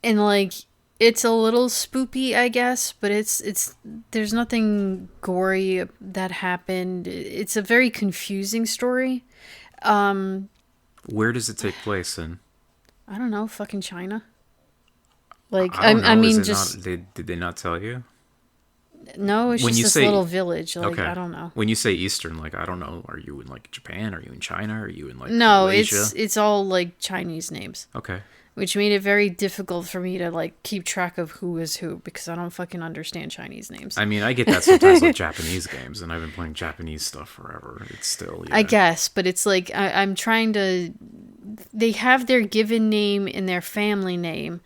And, like, it's a little spoopy, I guess, but it's there's nothing gory that happened. It's a very confusing story. Where does it take place in? I don't know, fucking China. Like, I don't know. I Is mean, it just not? Did they not tell you? no, it's When just you this say little village. Like, okay, I don't know. when you say Eastern, like I don't know. Are you in like Japan? Are you in China? Are you in like No, Malaysia? it's all like Chinese names, Okay. which made it very difficult for me to like keep track of who is who because I don't fucking understand Chinese names. I mean, I get that sometimes with Japanese games, and I've been playing Japanese stuff forever. It's still, yeah. I guess, but it's like I'm trying to. They have their given name and their family name,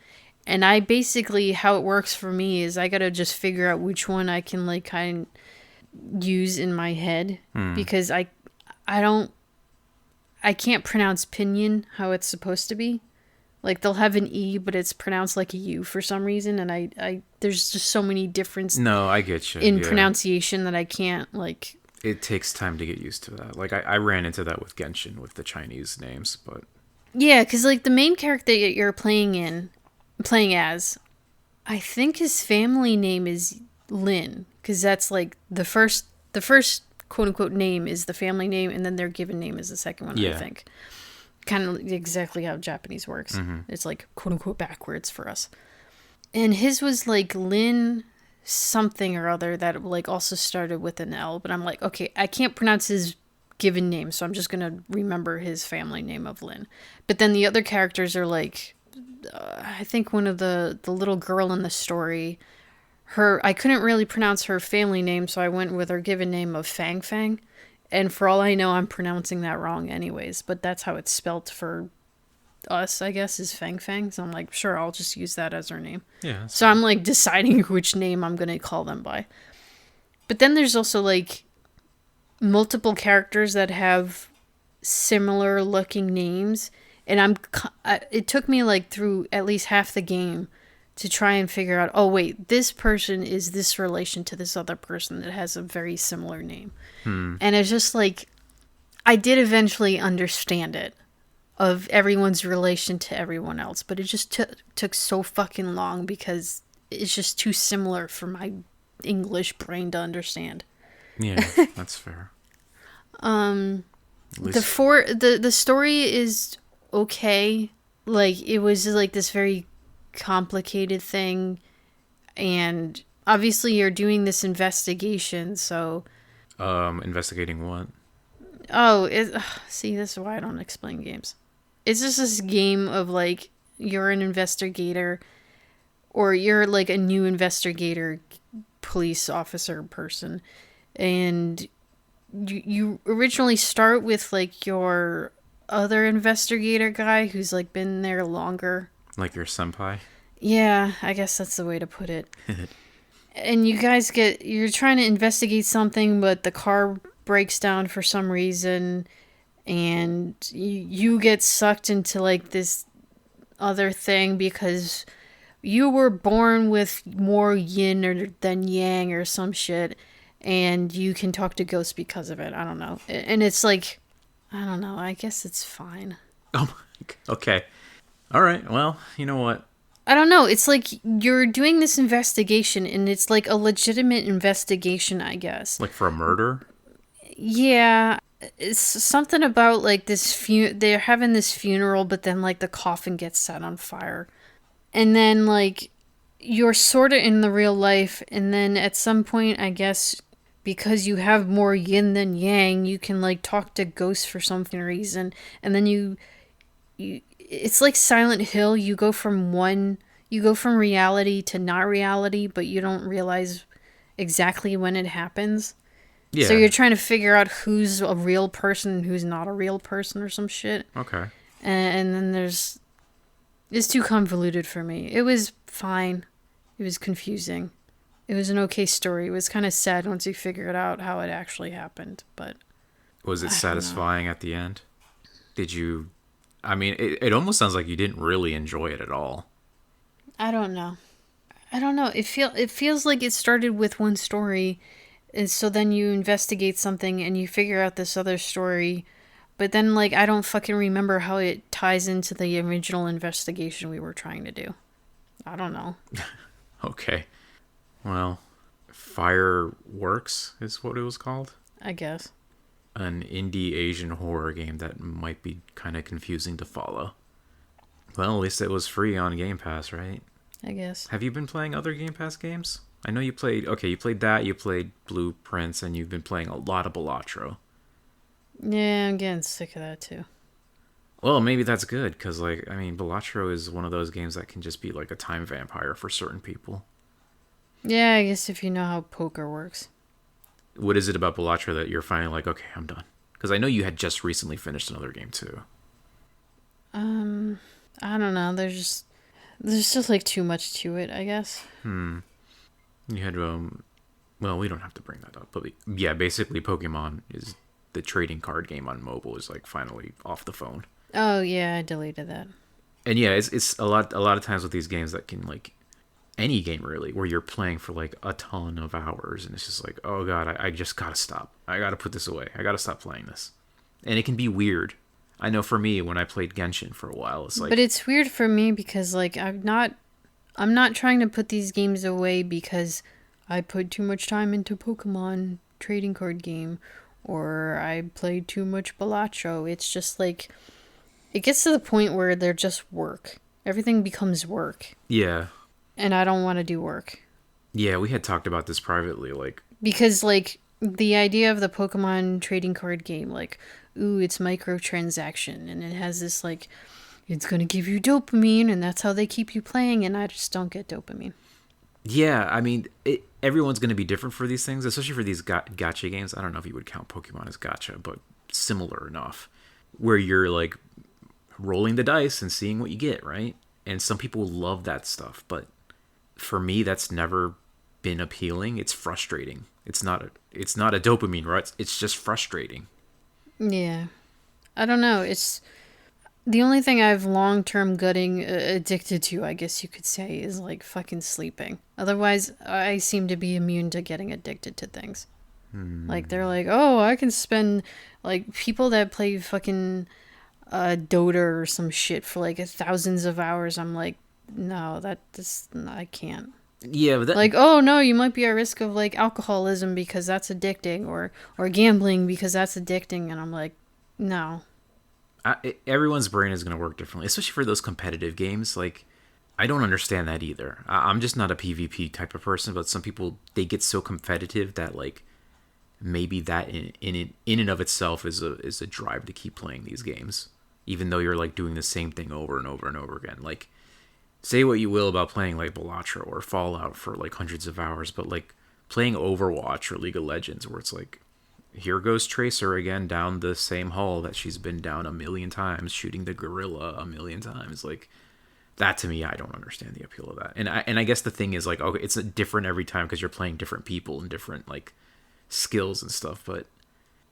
and I basically how it works for me is I gotta just figure out which one I can like kind of use in my head because I don't I can't pronounce pinyin how it's supposed to be. Like they'll have an E, but it's pronounced like a U for some reason, and I there's just so many differences No, I get you. in Yeah. pronunciation that I can't like. It takes time to get used to that. Like I ran into that with Genshin with the Chinese names, but Yeah, because like the main character that you're playing as, I think his family name is Lin, because that's like the first quote unquote name is the family name, and then their given name is the second one. Yeah. I think, kind of exactly how Japanese works. It's like quote unquote backwards for us. And his was like Lin something or other that like also started with an L, but I'm like, okay, I can't pronounce his given name, so I'm just gonna remember his family name of Lin. But then the other characters are like, I think one of the little girl in the story, I couldn't really pronounce her family name, so I went with her given name of Fang Fang. And for all I know, I'm pronouncing that wrong anyways, but that's how it's spelt for us, I guess, is Fang Fang. So I'm like, sure, I'll just use that as her name. yeah. So I'm like deciding which name I'm going to call them by. But then there's also like multiple characters that have similar looking names. And it took me like through at least half the game to try and figure out, oh, wait, this person is this relation to this other person that has a very similar name. And it's just like, I did eventually understand it, of everyone's relation to everyone else, but it just took so fucking long because it's just too similar for my English brain to understand. Yeah, that's fair. The story is okay. Like it was like this very complicated thing, and obviously you're doing this investigation, so Investigating what? See, this is why I don't explain games. It's just this game of like you're an investigator, or you're like a new investigator, police officer person, and you originally start with like your other investigator guy who's like been there longer. Like your senpai? Yeah, I guess that's the way to put it. And you guys you're trying to investigate something, but the car breaks down for some reason, and you get sucked into like this other thing because you were born with more yin than yang or some shit, and you can talk to ghosts because of it. I don't know. And it's like, I don't know. I guess it's fine. Oh my God. Okay. All right. Well, you know what? I don't know. It's like you're doing this investigation, and it's like a legitimate investigation, I guess. Like for a murder? Yeah. It's something about like this they're having this funeral, but then like the coffin gets set on fire. And then like you're sort of in the real life, and then at some point, I guess, because you have more yin than yang, you can like talk to ghosts for some reason, and then you it's like Silent Hill. You go from reality to not reality, but you don't realize exactly when it happens. So Yeah. you're trying to figure out who's a real person and who's not a real person or some shit. Okay. And then it's too convoluted for me. It was fine. It was confusing. It was an okay story. It was kind of sad once you figured out how it actually happened, but Was it I don't know. satisfying at the end? Did you? I mean, it almost sounds like you didn't really enjoy it at all. I don't know. I don't know. It feels like it started with one story, and so then you investigate something and you figure out this other story, but then like I don't fucking remember how it ties into the original investigation we were trying to do. I don't know. Okay. Well, Fireworks is what it was called. I guess. An indie Asian horror game that might be kind of confusing to follow. Well, at least it was free on Game Pass, right? I guess. Have you been playing other Game Pass games? I know you played. Okay, you played that. You played Blueprints, and you've been playing a lot of Balatro. Yeah, I'm getting sick of that too. Well, maybe that's good because, like, I mean, Balatro is one of those games that can just be like a time vampire for certain people. Yeah, I guess if you know how poker works. What is it about Balatro that you're finally like, okay, I'm done? Because I know you had just recently finished another game too. I don't know. There's just like too much to it, I guess. You had well, we don't have to bring that up, but yeah, basically, Pokemon is the trading card game on mobile is like finally off the phone. Oh yeah, I deleted that. And yeah, it's a lot of times with these games that can like any game really where you're playing for like a ton of hours and it's just like, oh god, I just gotta stop. I gotta put this away. I gotta stop playing this. And it can be weird. I know for me when I played Genshin for a while, it's But like, it's weird for me because like I'm not trying to put these games away because I put too much time into Pokemon trading card game or I played too much Balatro. It's just like it gets to the point where they're just work. Everything becomes work, yeah, and I don't want to do work. yeah, we had talked about this privately. Like, Because like the idea of the Pokemon trading card game, like, ooh, it's microtransaction and it has this like it's gonna give you dopamine and that's how they keep you playing and I just don't get dopamine. yeah, I mean, everyone's going to be different for these things, especially for these gacha games. I don't know if you would count Pokemon as gacha, but similar enough, where you're like rolling the dice and seeing what you get, right? And some people love that stuff, but for me, that's never been appealing. It's frustrating. It's not a dopamine rush. It's just frustrating. Yeah. I don't know. It's the only thing I've long term getting addicted to, I guess you could say, is like fucking sleeping. Otherwise, I seem to be immune to getting addicted to things. Like they're like, oh, I can spend like people that play fucking Dota or some shit for like thousands of hours. I'm like, no, I can't. Yeah, but Like, oh no, you might be at risk of like alcoholism because that's addicting, or gambling because that's addicting, and I'm like, no. everyone's brain is going to work differently, especially for those competitive games. Like, I don't understand that either. I'm just not a PvP type of person, but some people they get so competitive that like maybe that in and of itself is a drive to keep playing these games, even though you're like doing the same thing over and over and over again. Like, say what you will about playing like Balatro or Fallout for like hundreds of hours, but like playing Overwatch or League of Legends, where it's like, here goes Tracer again down the same hall that she's been down a million times, shooting the gorilla a million times. Like, that to me, I don't understand the appeal of that. And I guess the thing is like, okay, it's different every time because you're playing different people and different like skills and stuff, but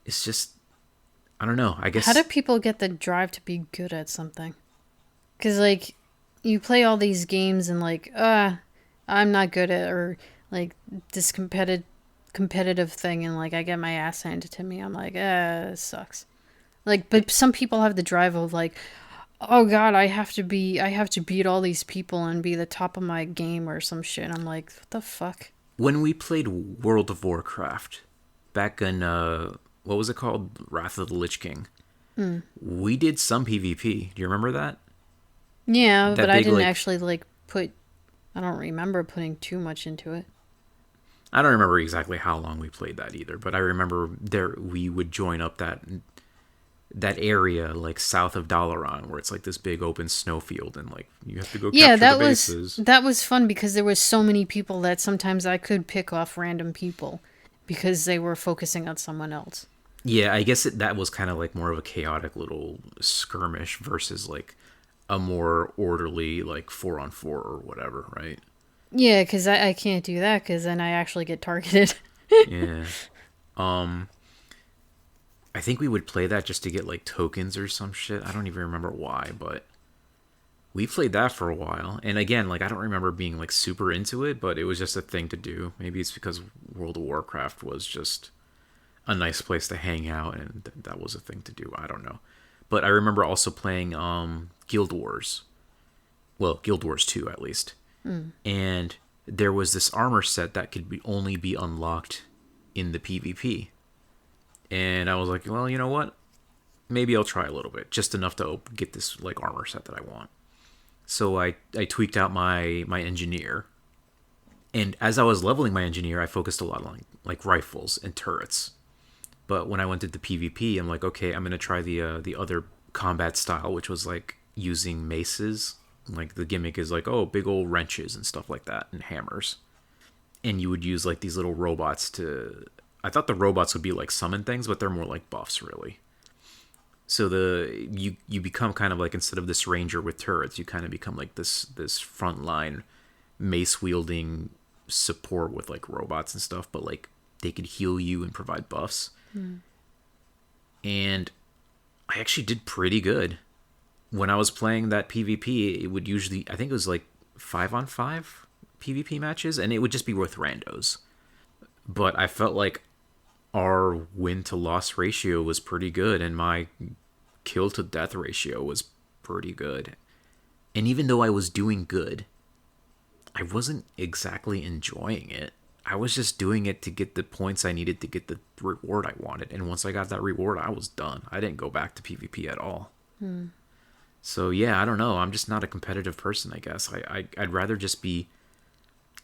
it's just, I don't know. I How do guess people get the drive to be good at something? Because like, you play all these games and like, I'm not good at or like this competitive thing, and like I get my ass handed to me. I'm like, it sucks. Like, but some people have the drive of like, oh god, I have to beat all these people and be the top of my game or some shit. I'm like, what the fuck? when we played World of Warcraft back in what was it called, Wrath of the Lich King, we did some PvP. Do you remember that? Yeah, That but I big didn't like actually like put I don't remember putting too much into it. I don't remember exactly how long we played that either, but I remember there we would join up that area like south of Dalaran where it's like this big open snowfield and like you have to go Yeah, capture the bases. that was fun because there was so many people that sometimes I could pick off random people because they were focusing on someone else. Yeah, I guess that was kind of like more of a chaotic little skirmish versus like a more orderly like 4-on-4 or whatever, right? Yeah, because I can't do that because then I actually get targeted. Yeah. Um I think we would play that just to get like tokens or some shit. I don't even remember why, but we played that for a while. And again, like I don't remember being like super into it, but it was just a thing to do. Maybe it's because World of Warcraft was just a nice place to hang out and that was a thing to do. I don't know. But I remember also playing Guild Wars. Well, Guild Wars 2 at least. And there was this armor set that could only be unlocked in the PvP. And I was like, well, you know what? Maybe I'll try a little bit, just enough to get this like armor set that I want. So I tweaked out my engineer, and as I was leveling my engineer, I focused a lot on like rifles and turrets. But when I went into PvP, I'm like, okay, I'm gonna try the other combat style, which was like using maces. Like the gimmick is like, oh, big old wrenches and stuff like that, and hammers. And you would use like these little robots to. I thought the robots would be like summon things, but they're more like buffs, really. So you become kind of like instead of this ranger with turrets, you kind of become like this frontline mace wielding support with like robots and stuff, but like they could heal you and provide buffs. And I actually did pretty good when I was playing that PvP. It would usually, I think it was like 5-on-5 PvP matches, and it would just be with randos. But I felt like our win to loss ratio was pretty good, and my kill to death ratio was pretty good. And even though I was doing good, I wasn't exactly enjoying it. I was just doing it to get the points I needed to get the reward I wanted. And once I got that reward, I was done. I didn't go back to PvP at all. So yeah, I don't know. I'm just not a competitive person, I guess. I'd rather just be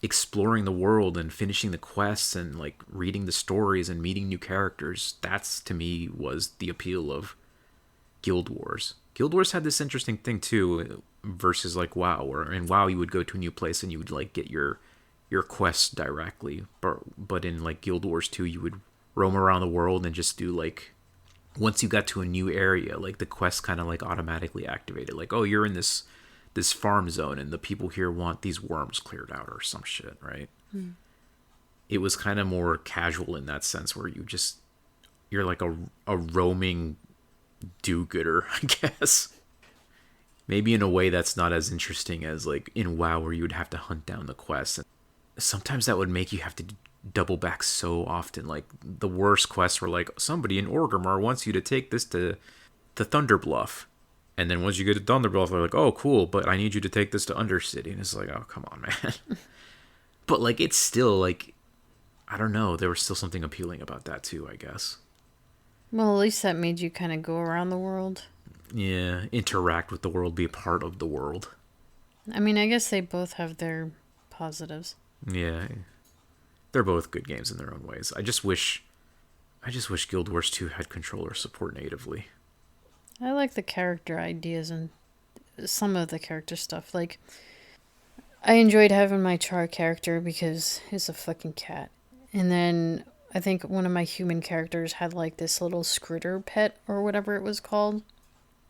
exploring the world and finishing the quests and like reading the stories and meeting new characters. That's to me was the appeal of Guild Wars. Guild Wars had this interesting thing too versus like WoW, where in WoW you would go to a new place and you would like get your quests directly, but in like Guild Wars 2 you would roam around the world and just do like once you got to a new area, like the quest kind of like automatically activated. Like, oh, you're in this farm zone and the people here want these worms cleared out or some shit, right? It was kind of more casual in that sense where you're like a roaming do-gooder, I guess. Maybe in a way that's not as interesting as like in WoW where you would have to hunt down the quests. And sometimes that would make you have to double back so often. Like the worst quests were like somebody in Orgrimmar wants you to take this to Thunderbluff. And then once you get to Thunderbluff, they're like, oh, cool, but I need you to take this to Undercity. And it's like, oh, come on, man. But, like, it's still, like, I don't know. There was still something appealing about that, too, I guess. Well, at least that made you kind of go around the world. Yeah, interact with the world, be a part of the world. I mean, I guess they both have their positives. Yeah, they're both good games in their own ways. I just wish Guild Wars 2 had controller support natively. I like the character ideas and some of the character stuff. Like, I enjoyed having my Char character because he's a fucking cat. And then I think one of my human characters had like this little scritter pet or whatever it was called.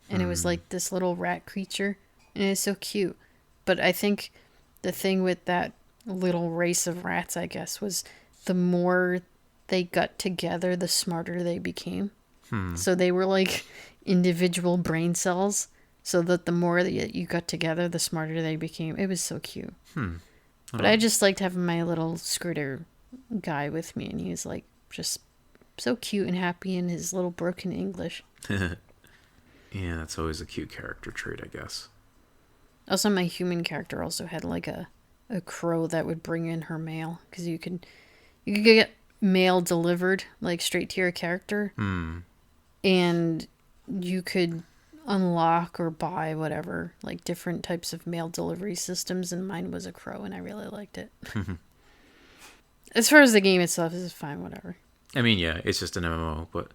And it was like this little rat creature. And it's so cute. But I think the thing with that little race of rats, I guess, was the more they got together, the smarter they became. So they were like individual brain cells, so that the more that you got together, the smarter they became. It was so cute. But I just liked having my little scritter guy with me, and he was like just so cute and happy in his little broken English. Yeah, that's always a cute character trait, I guess. Also, my human character also had like a crow that would bring in her mail, because you could get mail delivered like straight to your character. And you could unlock or buy whatever, like different types of mail delivery systems, and mine was a crow, and I really liked it. As far as the game itself is fine, whatever. I mean, yeah, it's just an MMO, but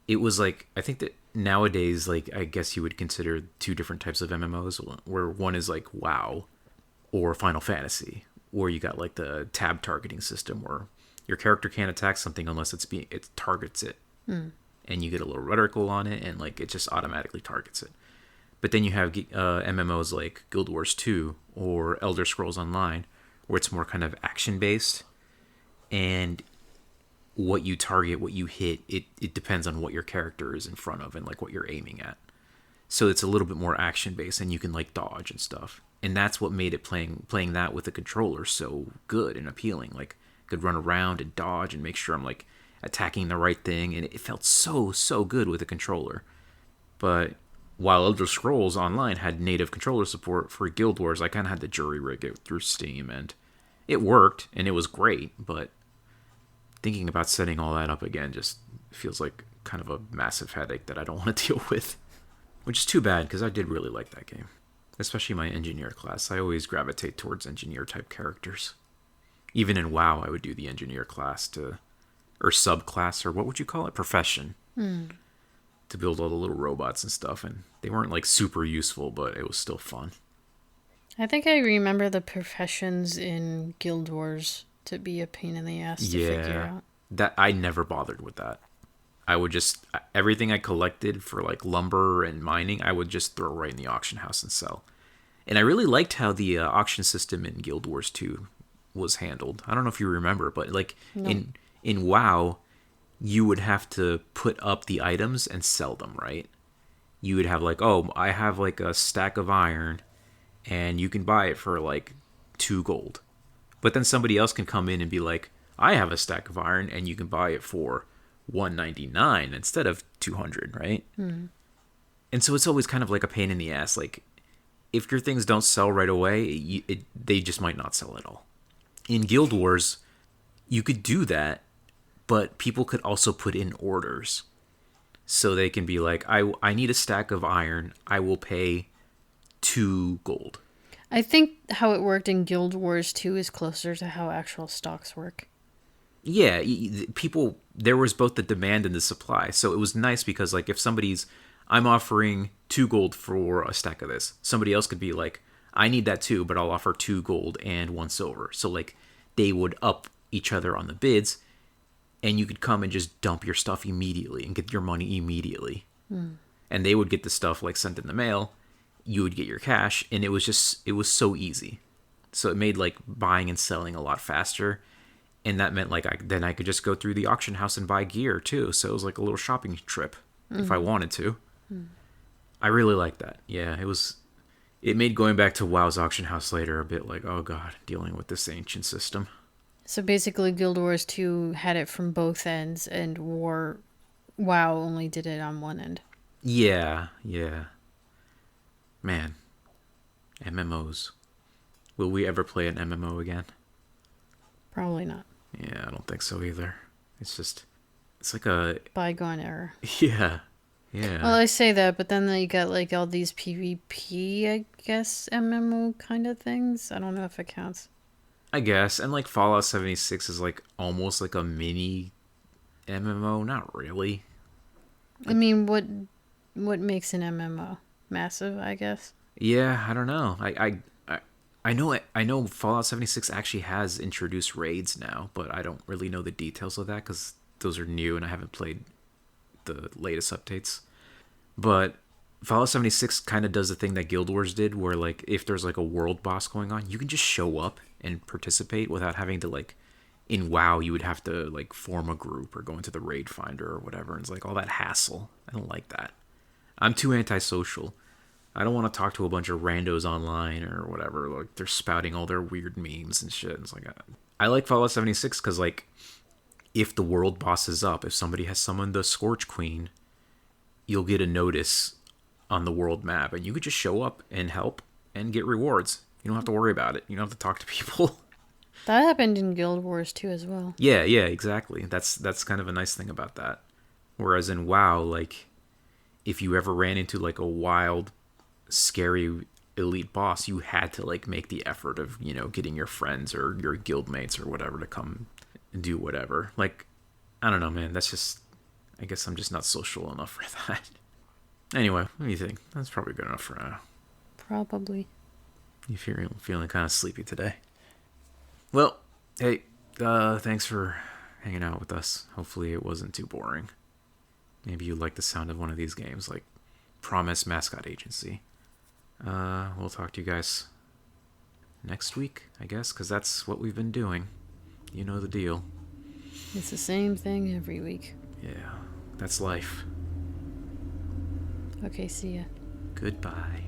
it was like, I think that nowadays, like, I guess you would consider two different types of MMOs, where one is like WoW or Final Fantasy, where you got like the tab targeting system where your character can't attack something unless it targets it, and you get a little reticle on it, and like it just automatically targets it. But then you have MMOs like Guild Wars 2 or Elder Scrolls Online, where it's more kind of action based, and what you target, what you hit, it depends on what your character is in front of and like what you're aiming at. So it's a little bit more action based, and you can like dodge and stuff. And that's what made it playing that with a controller so good and appealing. Like I could run around and dodge and make sure I'm like attacking the right thing, and it felt so good with a controller. But while Elder Scrolls Online had native controller support for Guild Wars, I kind of had to jury rig it through Steam, and it worked and it was great, but thinking about setting all that up again just feels like kind of a massive headache that I don't want to deal with. Which is too bad, because I did really like that game. Especially my engineer class. I always gravitate towards engineer type characters. Even in WoW, I would do the engineer class or subclass, or what would you call it? Profession. To build all the little robots and stuff. And they weren't like super useful, but it was still fun. I think I remember the professions in Guild Wars to be a pain in the ass to figure out. That I never bothered with that. I would just, everything I collected for like lumber and mining, I would just throw right in the auction house and sell. And I really liked how the auction system in Guild Wars 2 was handled. I don't know if you remember, but like Nope. in WoW, you would have to put up the items and sell them, right? You would have like, oh, I have like a stack of iron, and you can buy it for like 2 gold. But then somebody else can come in and be like, I have a stack of iron, and you can buy it for 199 instead of 200, right? And so it's always kind of like a pain in the ass. Like, if your things don't sell right away, they just might not sell at all. In Guild Wars, you could do that, but people could also put in orders. So they can be like, I need a stack of iron. I will pay 2 gold. I think how it worked in Guild Wars 2 is closer to how actual stocks work. Yeah, people, there was both the demand and the supply. So it was nice because, like, if I'm offering 2 gold for a stack of this, somebody else could be like, I need that too, but I'll offer 2 gold and 1 silver. So, like, they would up each other on the bids, and you could come and just dump your stuff immediately and get your money immediately. And they would get the stuff, like, sent in the mail. You would get your cash, and it was so easy. So it made, like, buying and selling a lot faster. And that meant like I could just go through the auction house and buy gear too. So it was like a little shopping trip if I wanted to. I really liked that. Yeah, it made going back to WoW's auction house later a bit like, oh god, dealing with this ancient system. So basically, Guild Wars 2 had it from both ends, and WoW only did it on one end. Yeah. Man, MMOs. Will we ever play an MMO again? Probably not. Yeah, I don't think so either. It's like a, Bygone era. yeah. Well, I say that, but then you got like all these PvP, I guess, MMO kind of things. I don't know if it counts. I guess. And like Fallout 76 is like almost like a mini MMO. Not really. I mean, what makes an MMO? Massive, I guess. Yeah, I don't know. I know Fallout 76 actually has introduced raids now, but I don't really know the details of that because those are new and I haven't played the latest updates. But Fallout 76 kind of does the thing that Guild Wars did, where like if there's like a world boss going on, you can just show up and participate without having to like. In WoW, you would have to like form a group or go into the raid finder or whatever. And it's like all that hassle. I don't like that. I'm too antisocial. I don't want to talk to a bunch of randos online or whatever. Like they're spouting all their weird memes and shit. It's like I like Fallout 76 because like if the world boss is up, if somebody has summoned the Scorch Queen, you'll get a notice on the world map, and you could just show up and help and get rewards. You don't have to worry about it. You don't have to talk to people. That happened in Guild Wars 2 as well. Yeah, exactly. That's kind of a nice thing about that. Whereas in WoW, like if you ever ran into like a wild, scary elite boss, you had to like make the effort of, getting your friends or your guildmates or whatever to come and do whatever. Like, I don't know, man. That's just, I guess I'm just not social enough for that. Anyway, what do you think? That's probably good enough for now. Probably. You feeling kind of sleepy today? Well, hey, thanks for hanging out with us. Hopefully it wasn't too boring. Maybe you like the sound of one of these games, like Promise Mascot Agency. We'll talk to you guys next week, I guess, because that's what we've been doing. You know the deal. It's the same thing every week. Yeah, that's life. Okay, see ya. Goodbye.